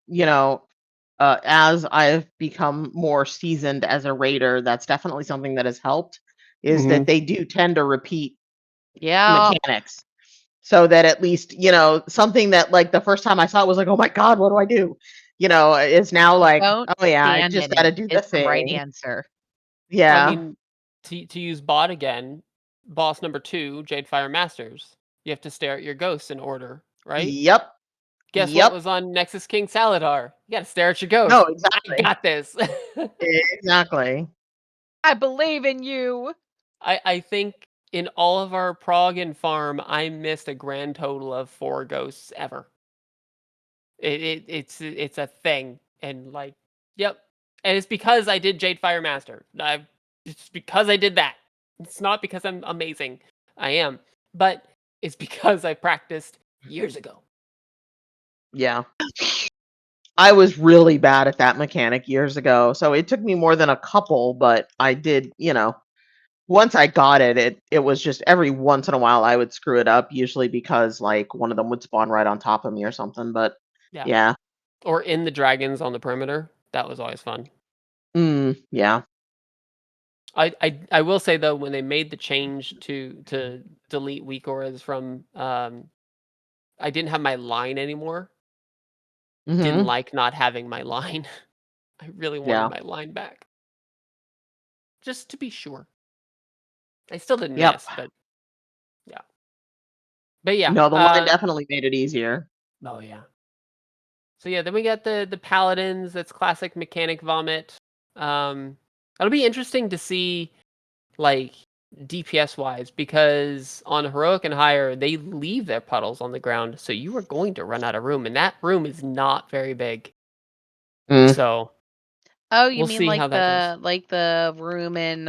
you know, as I've become more seasoned as a raider, that's definitely something that has helped, is that they do tend to repeat Yeah. mechanics. So that at least, something that like the first time I saw it was like, oh my God, what do I do? Is now like, Don't oh yeah, I just abandon got to it. do the It's the right thing. answer. Well, I Yeah. mean, to use BOD again, boss number 2, Jadefire Masters. You have to stare at your ghosts in order, right? Yep. Guess what Yep. was on Nexus King Saladar? You gotta stare at your No, ghost. I exactly. got this. Exactly. I believe in you. I think in all of our prog and farm, I missed a grand total of 4 ghosts ever. It's a thing, and like, yep, and it's because I did Jadefire Master. It's because I did that. It's not because I'm amazing. I am, but it's because I practiced years ago. Yeah. I was really bad at that mechanic years ago. So it took me more than a couple, but I did, once I got it, it was just every once in a while I would screw it up, usually because like one of them would spawn right on top of me or something. But Yeah, yeah. or in the dragons on the perimeter. That was always fun. Yeah. I will say though, when they made the change to delete weak auras from I didn't have my line anymore. Didn't Hmm. like not having my line. I really wanted Yeah. my line back. Just to be sure. I still didn't Yep. miss, but yeah. But yeah. No, the line definitely made it easier. Oh yeah. So yeah, then we got the paladins. That's classic mechanic vomit. It'll be interesting to see like DPS wise, because on heroic and higher they leave their puddles on the ground, so you are going to run out of room, and that room is not very big. Mm. So Oh, you we'll mean see how that goes. like the room in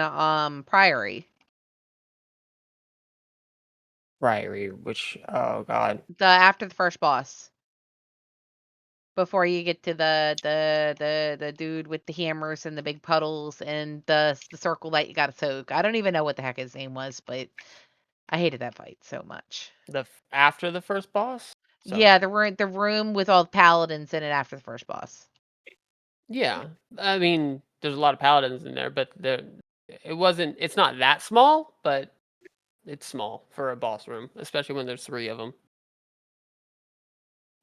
Priory, Right, which oh god. the after the first boss, before you get to the dude with the hammers and the big puddles and the circle that you got to soak. I don't even know what the heck his name was, but I hated that fight so much. After the first boss. So Yeah, the room with all the paladins in it after the first boss. yeah, I mean, there's a lot of paladins in there, but it's not that small, but it's small for a boss room, especially when there's 3 of them.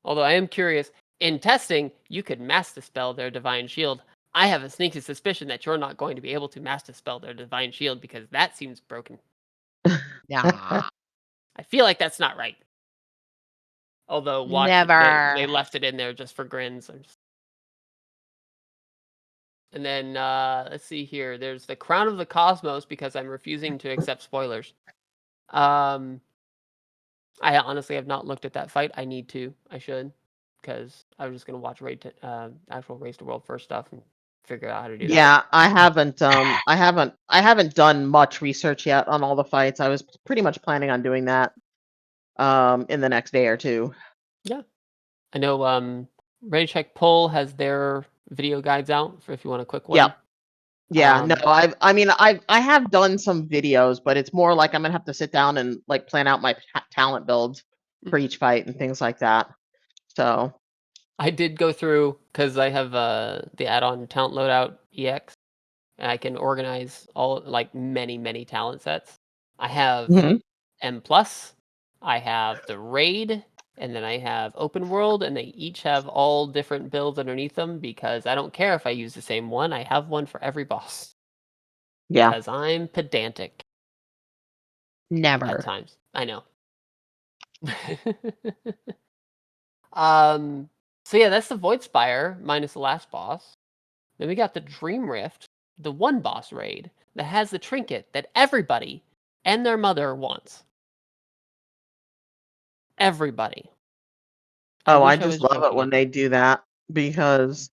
Although I am curious, in testing, you could mass dispel their divine shield. I have a sneaky suspicion that you're not going to be able to mass dispel their divine shield because that seems broken. Nah, I feel like that's not right. Although watch, they never. left it in there just for grins. And then let's see here. There's the Crown of the Cosmos because I'm refusing to accept spoilers. I honestly have not looked at that fight. I need to. I should, because I was just gonna watch actual Race to World first stuff and figure out how to do that. Yeah, I haven't done much research yet on all the fights. I was pretty much planning on doing that in the next day or two. Yeah, I know. Ready Check Pull has their video guides out for if you want a quick one. Yep. Yeah, no, Um, I have done some videos, but it's more like I'm gonna have to sit down and like plan out my talent builds for each fight and things like that. So I did go through because I have the add-on Talent Loadout EX, and I can organize all like many talent sets. I have Mhm. M plus, I have the raid, and then I have open world, and they each have all different builds underneath them because I don't care if I use the same one. I have one for every boss Yeah. because I'm pedantic at Never. times. I know. um. So yeah, that's the Void Spire minus the last boss. Then we got the Dream Rift, the one boss raid that has the trinket that everybody and their mother wants. Everybody. Oh, I wish I just was love it joking when again. they do that because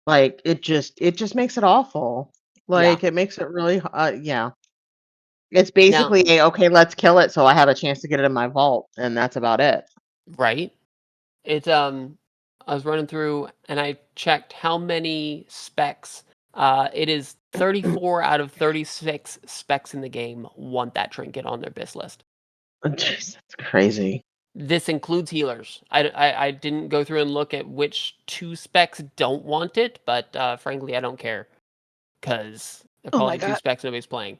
like it just makes it awful. Yeah. Like it makes it really yeah. It's Now, basically a okay, let's kill it so I have a chance to get it in my vault and that's about it. right? It's I was running through and I checked how many specs. It is 34 out of 36 specs in the game want that trinket on their BIS list. Jeez, that's crazy. This includes healers. I didn't go through and look at which 2 specs don't want it, but frankly, I don't care because they're Oh my probably 2 God. specs nobody's playing.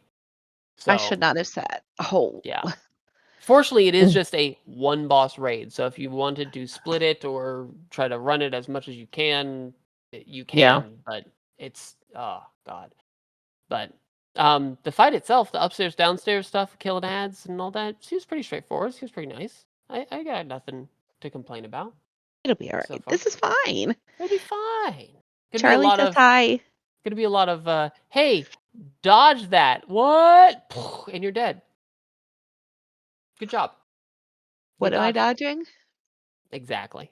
I So should not have said. Oh. yeah. Fortunately, it is just a one boss raid. So if you wanted to split it or try to run it as much as you can, you Yeah. can. But it's oh god. But the fight itself, the upstairs downstairs stuff, killing ads and all that, seems pretty straightforward. Seems pretty nice. I got nothing to complain about It'll be all so right. far. This is fine. It'll be fine. Gonna be a Charlie lot says of hi. gonna be a lot of hey, dodge that. What? And you're dead. Good job. You What am I dodged. dodging? Exactly.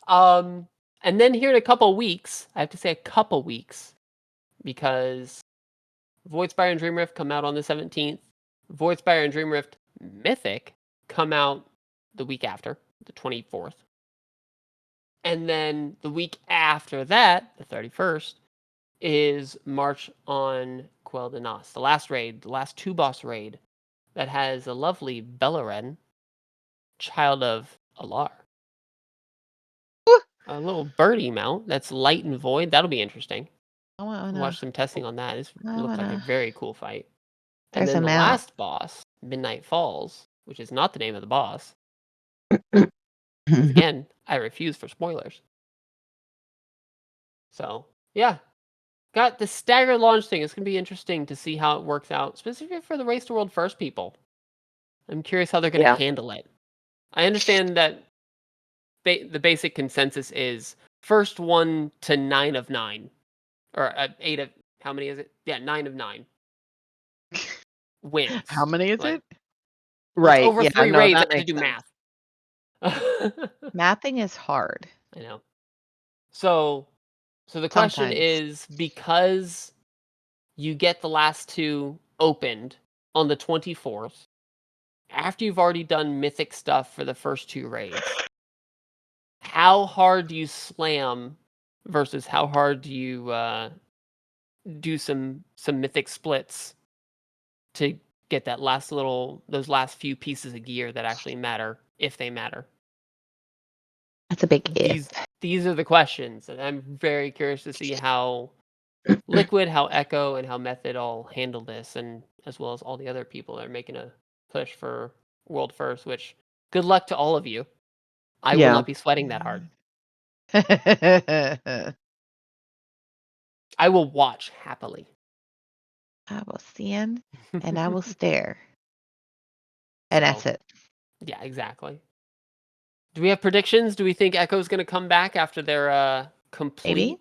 And then here in a couple weeks, I have to say a couple weeks, because Voidspire and Dreamrift come out on the 17th. Voidspire and Dreamrift Mythic come out the week after, the 24th. And then the week after that, the 31st, is March on Quell de Nas, the last raid, the last 2-boss raid that has a lovely Beleren, child of Alar. A little birdie mount that's light and void. That'll be interesting. I wanna, Watch some testing on that. It I looks like a wanna. very cool fight. And There's then a the mount. last boss, Midnight Falls, which is not the name of the boss. Again, I refuse for spoilers. So, yeah. Got the staggered launch thing. It's going to be interesting to see how it works out, specifically for the Race to World First people. I'm curious how they're going to Yeah. handle it. I understand that the basic consensus is first 1 to 9 of 9. Or 8 of... How many is it? Yeah, 9 of 9. Wins. How many is Like, it? well, it's Right. over Yeah. 3 No, raids. I that have to makes do sense. math. Mathing is hard. I know. So the question Sometimes. is, because you get the last 2 opened on the 24th, after you've already done mythic stuff for the first 2 raids, how hard do you slam versus how hard do you do some mythic splits to get that those last few pieces of gear that actually matter, if they matter? That's a big if. These are the questions, and I'm very curious to see how Liquid, how Echo, and how Method all handle this, and as well as all the other people that are making a push for World First, which good luck to all of you. I will not be sweating that hard. I will watch happily. I will stand and I will stare. And that's So, it. yeah, exactly. Do we have predictions? Do we think Echo's going to come back after their complete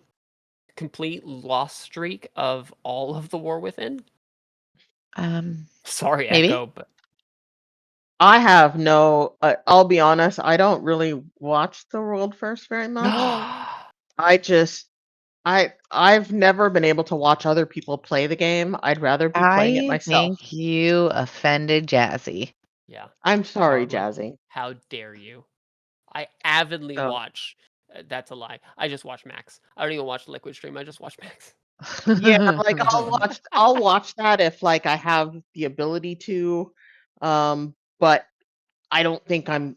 loss streak of all of the War Within? Sorry, maybe. Echo, but I have no. I'll be honest. I don't really watch the World First very much. I just. I've never been able to watch other people play the game. I'd rather be playing it I myself. think you offended Jazzy. Yeah. I'm sorry, Karma. Jazzy. How dare you? I avidly Oh. watch. That's a lie. I just watch Max. I don't even watch Liquid stream. I just watch Max. Yeah, like I'll watch that if like I have the ability to, but I don't think I'm,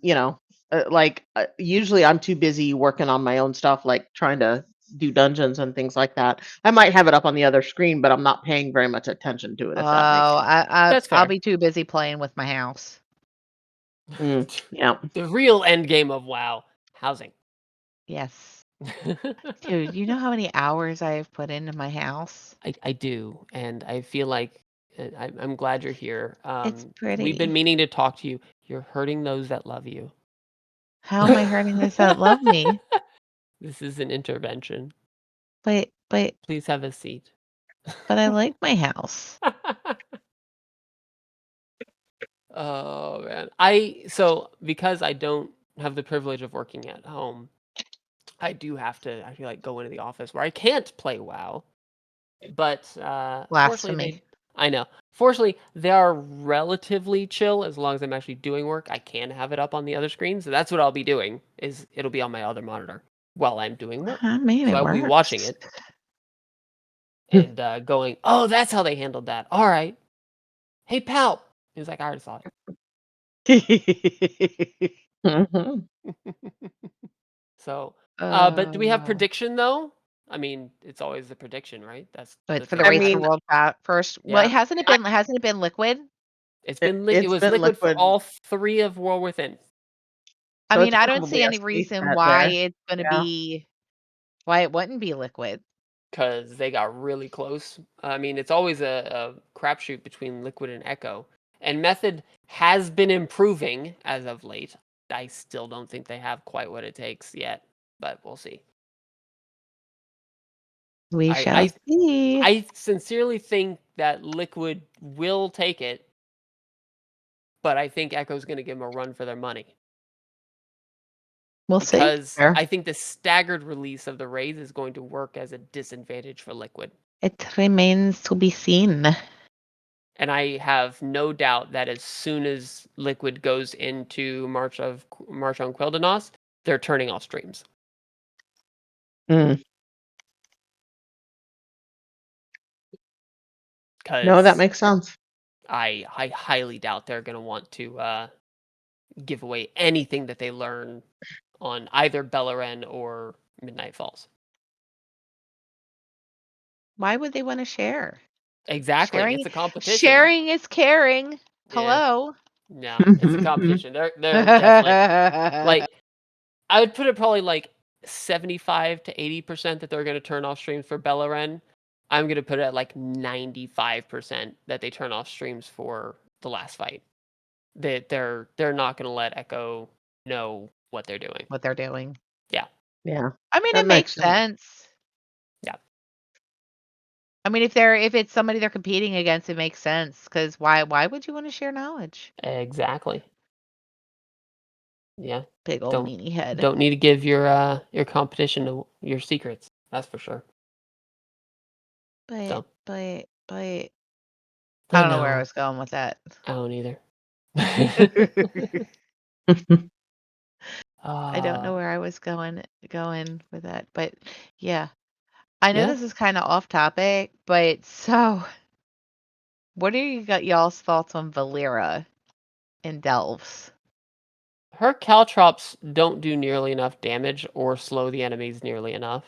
usually I'm too busy working on my own stuff, like trying to do dungeons and things like that. I might have it up on the other screen, but I'm not paying very much attention to it, if that makes sense. That's I'll fair. be too busy playing with my house. Yeah. The real end game of WoW, housing. Yes. Dude, you know how many hours I have put into my house? I do, and I feel like I'm glad you're here. It's pretty. We've been meaning to talk to you. You're hurting those that love you. How am I hurting those that love me? This is an intervention. But Please have a seat. I like my house. Oh man. So because I don't have the privilege of working at home, I do have to actually like go into the office where I can't play WoW. But fortunately Blasphemy. I know. Fortunately, they are relatively chill as long as I'm actually doing work. I can have it up on the other screen, so that's what I'll be doing. Is it'll be on my other monitor while I'm doing work. I mean, So it I'll be watching works. it and going, "Oh, that's how they handled that. All right. Hey, pal." He's like, "I already saw Mhm. it." So, but do we have Uh, prediction though? I mean, it's always the prediction, right? That's but the for the I thing. race to the mean, world first, well, Yeah, hasn't it been liquid? it's it, been it it's was been liquid for liquid, all 3 of War Within. I so mean, it's I don't see probably a any safe reason bet why there. it's gonna Yeah. be why it wouldn't be liquid. Because they got really close. I mean, it's always a crapshoot between Liquid and Echo. And Method has been improving as of late. I still don't think they have quite what it takes yet, but we'll see. We I shall I, see. I sincerely think that Liquid will take it, but I think Echo's going to give them a run for their money. We'll see. Because Fair. I think the staggered release of the raids is going to work as a disadvantage for Liquid. It remains to be seen. And I have no doubt that as soon as Liquid goes into March on Quel'Danos, they're turning off streams. Mm. No, that Because makes sense. I highly doubt they're going to want to give away anything that they learn on either Beleren or Midnight Falls. Why would they want to share? Exactly. Sharing It's a competition. sharing is caring. Yeah. Hello. No, it's a competition. They're definitely like I would put it probably like 75 to 80% that they're going to turn off streams for Beleren. I'm going to put it at like 95% that they turn off streams for the last fight. They're not going to let Echo know what they're doing. what they're doing. Yeah. Yeah, I mean, that it makes makes sense. sense. Yeah. I mean, if it's somebody they're competing against, it makes sense. Because why would you want to share knowledge? Exactly. Yeah. Big old meanie head. Don't need to give your competition your secrets. That's for sure. But So. I I don't know where I know. was going with that. I don't either. I don't know where I was going with that. But yeah. I know Yeah. this is kind of off topic, but so what are y'all's thoughts on Valera in Delves? Her caltrops don't do nearly enough damage or slow the enemies nearly enough.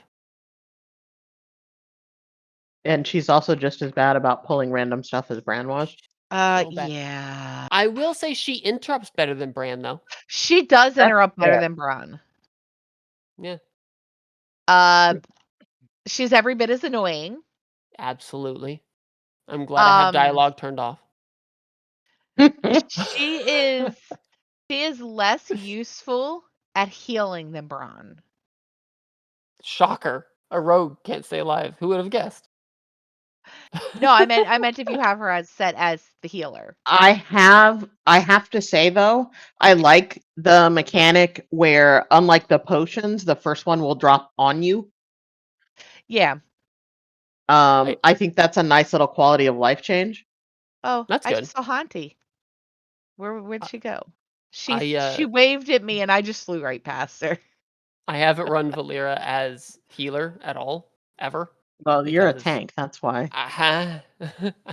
And she's also just as bad about pulling random stuff as Bran was. So bad. Yeah. I will say she interrupts better than Bran, though. She does That's interrupt better fair. than Bronn. Yeah, She's every bit as annoying. absolutely. I'm glad I have dialogue turned off. She is less useful at healing than Bronn. Shocker. A rogue can't stay alive. Who would have guessed? No, I meant if you have her as set as the healer. I have to say though, I like the mechanic where unlike the potions, the first one will drop on you. Yeah. I think that's a nice little quality of life change. Oh, That's I good. just saw Hanti. Where'd she go? I She waved at me and I just flew right past her. I haven't run Valera as healer at all, ever. Well, you're a Because tank, that's why. I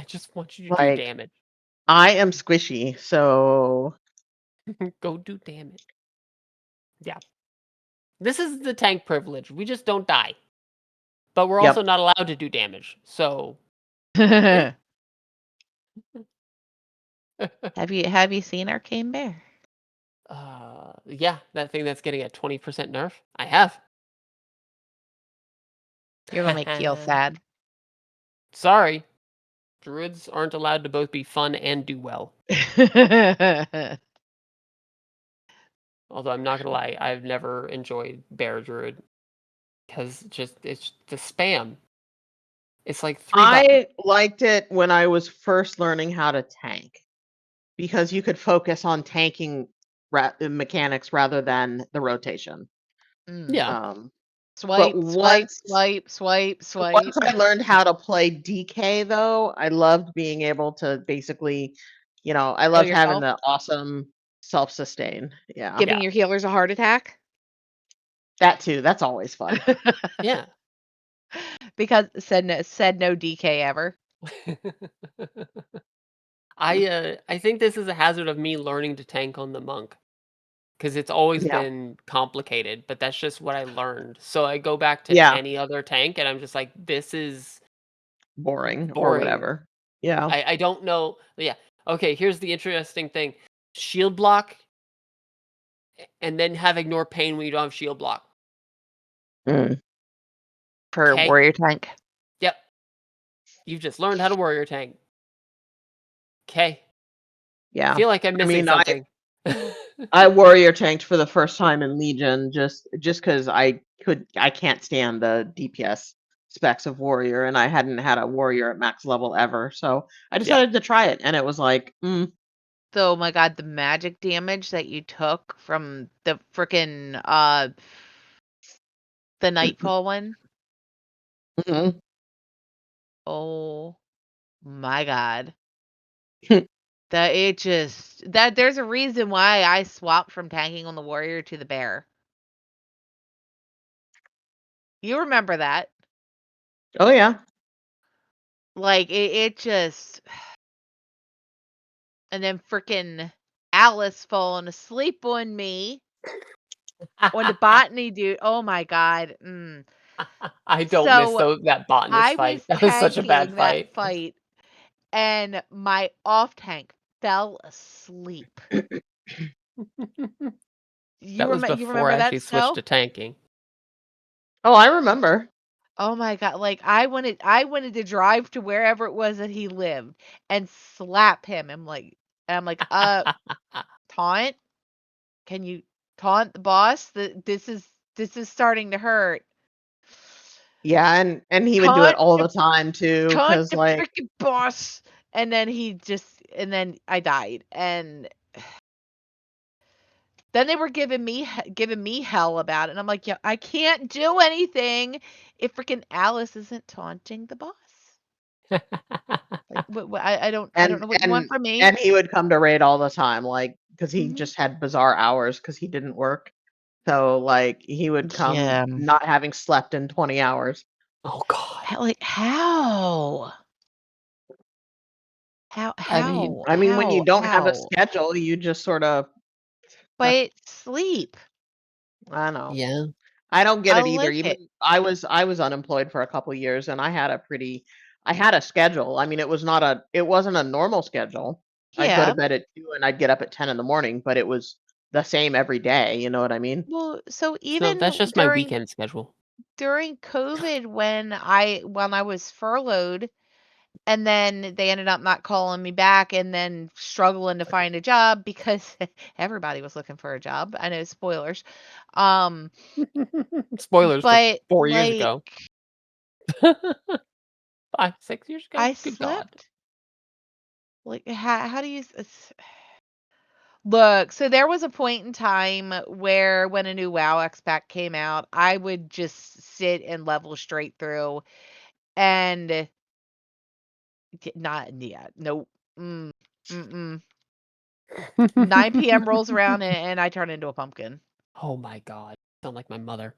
just want you to do Like, damage. I am squishy, so Go do damage. Yeah. This is the tank privilege. We just don't die. But we're also yep. not allowed to do damage. So Have you seen Arcane Bear? yeah, that thing that's getting a 20% nerf. I have. You're gonna make Keel sad. Sorry. Druids aren't allowed to both be fun and do well. Although I'm not gonna lie, I've never enjoyed Bear Druid. Because it's the spam. It's like 3 buttons. I liked it when I was first learning how to tank because you could focus on tanking mechanics rather than the rotation. Yeah. Swipe, swipe, once swipe, swipe, swipe. once I learned how to play DK though, I loved being able to basically, I Kill loved having yourself. the awesome self-sustain. Yeah. Giving Yeah. your healers a heart attack. That too. That's always fun. Yeah. Because said no DK ever. I think this is a hazard of me learning to tank on the monk. Because it's always Yeah. been complicated, but that's just what I learned. So I go back to Yeah. any other tank and I'm just like, this is Boring or boring. whatever. Yeah. I don't know. Yeah. Okay, here's the interesting thing. Shield block and then have ignore pain when you don't have shield block. Mm. For Okay. warrior tank. Yep. You've just learned how to warrior tank. Okay. Yeah. I feel like I'm missing something. I warrior tanked for the first time in Legion just because I can't stand the DPS specs of warrior, and I hadn't had a warrior at max level ever, so I decided to try it, and it was like, So, oh my god, the magic damage that you took from the frickin' the Nightfall one. mhm. Oh my god. There's a reason why I swapped from tanking on the warrior to the bear. You remember that. Oh yeah. Like it just and then frickin' Alice falling asleep on me on the botany dude. Oh my god. I don't miss So that botanist I fight. was That was such a bad tanking that fight. fight and my off tank fell asleep. That was You before remember I that, actually switched Snow? to tanking. Oh, I remember. Oh my god, like I wanted to drive to wherever it was that he lived and slap him. I'm like, taunt? Can you taunt the boss? This is starting to hurt. Yeah, and he would do it Taunt all the time too, taunt because the like, freaking boss. And then and then I died. And then they were giving me hell about it. And I'm like, yeah, I can't do anything if freaking Alice isn't taunting the boss. Like, I don't know what you want from me. and he would come to raid all the time, like, because he Mhm. just had bizarre hours because he didn't work. So like he would come Yeah. not having slept in 20 hours. Oh god. Like how? I mean, I mean, when you don't have a How? schedule, you just sort of, But sleep. I don't know. yeah. I don't get I it either. like Even it. I was unemployed for a couple years, and I had a schedule. I mean, it wasn't a normal schedule. I'd go to Yeah. bed at 2 and I'd get up at 10 in the morning, but it was the same every day. You know what I mean? Well, so So even that's just my weekend schedule. during COVID when I was furloughed and then they ended up not calling me back and then struggling to find a job because everybody was looking for a job. I know, spoilers. Spoilers for But 4 years like ago. 5, 6 years ago? I Good god. slept. Like how do you look, so there was a point in time where when a new WoW X-Pack came out, I would just sit and level straight through and not yeah, nope. Mm, mm-mm. 9 p.m. rolls around and I turn into a pumpkin. Oh my god. Sound like my mother.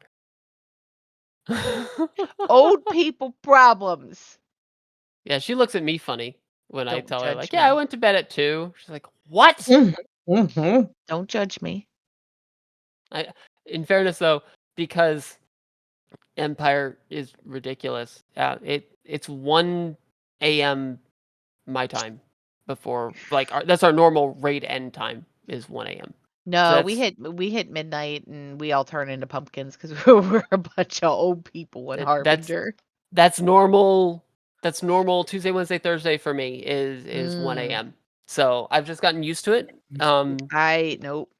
Old people problems. Yeah, she looks at me funny when I Don't tell her, judge like, "Yeah, I me. went to bed at 2." She's like, "What?" Mm-hmm. Don't judge me. In fairness, though, because Empire is ridiculous, it's 1 AM my time before, like, that's our normal raid end time is 1 AM. So No, that's we hit midnight and we all turn into pumpkins because we're a bunch of old people in that's Harbinger. that's normal. That's normal Tuesday, Wednesday, Thursday for me is 1 Mm, AM. So I've just gotten used to it. nope.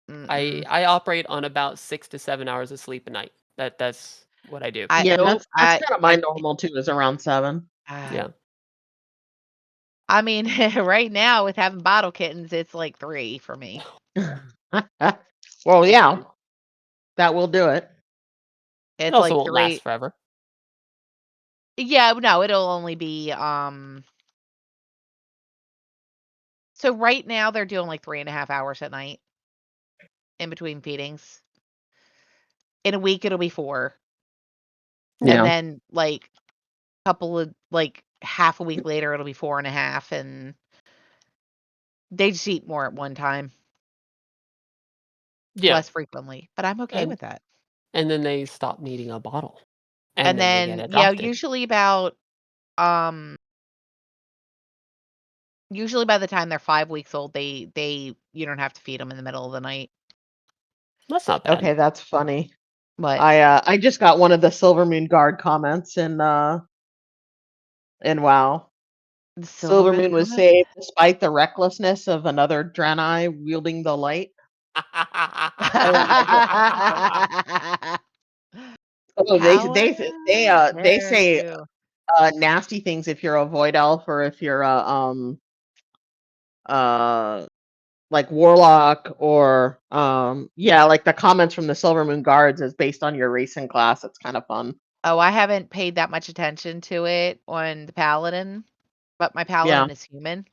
Mm-mm. I operate on about 6 to 7 hours of sleep a night. That's what I do. Yeah, Nope. that's kind of my normal too, is around 7. Yeah. I mean, right now with having bottle kittens, it's like 3 for me. Well, yeah, that will do it. It It's also like won't last 3. forever. Yeah, no, it'll only be so right now they're doing like 3.5 hours at night in between feedings. In a week it'll be 4. And Yeah. then like couple of like half a week later it'll be 4.5, and they just eat more at one time, Yeah. less frequently. But I'm okay with that. And then they stop needing a bottle. And And then they get then adopted. usually by the time they're 5 weeks old, they you don't have to feed them in the middle of the night. That's not bad. Okay, that's funny. But I just got one of the Silver Moon Guard comments in WoW. the Silver Moon Moon was comment? saved despite the recklessness of another Draenei wielding the light. Oh, they How they dare say you. nasty things if you're a void elf or if you're a like warlock or like the comments from the Silver Moon Guards is based on your race and class. It's kind of fun. Oh, I haven't paid that much attention to it on the paladin, but my Yeah. paladin is human.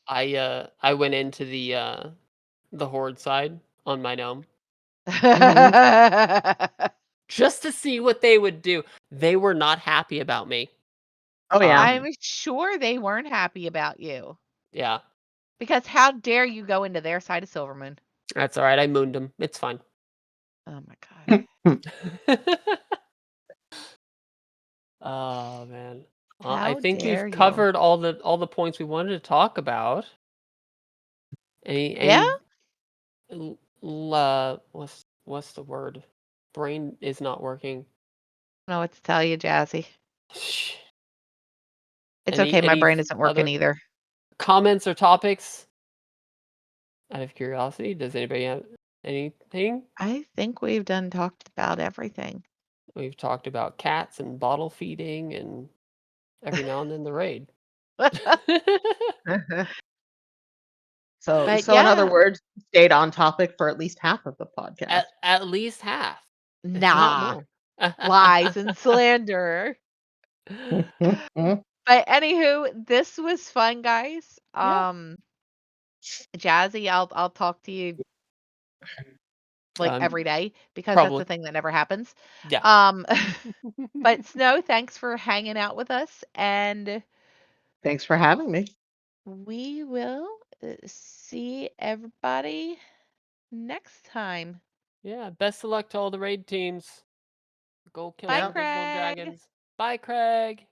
I went into the horde side on my gnome just to see what they would do. They were not happy about me. Oh yeah. I'm sure they weren't happy about you. Yeah. Because how dare you go into their side of Silvermoon? That's all right. I mooned them. It's fine. Oh my god. Oh man. I How think dare we've you. covered all the points we wanted to talk about. Yeah? What's the word? Brain is not working. I don't know what to tell you, Jazzy. Shh. It's okay, my Any brain isn't working other either. comments or topics? Out of curiosity, does anybody have anything? I think we've talked about everything. We've talked about cats and bottle feeding and every now and then the raid. So But in other yeah. words, stayed on topic for at least half of the podcast. At least half. If not Nah. more. Lies and slander. But anywho, this was fun, guys. Yeah. Jazzy, I'll talk to you like every day because that's Probably. the thing that never happens. Yeah. But Snow, thanks for hanging out with us, and Thanks for having me. we will see everybody next time. Yeah. Best of luck to all the raid teams. Go kill Bye, some invisible Craig. dragons. Bye, Craig.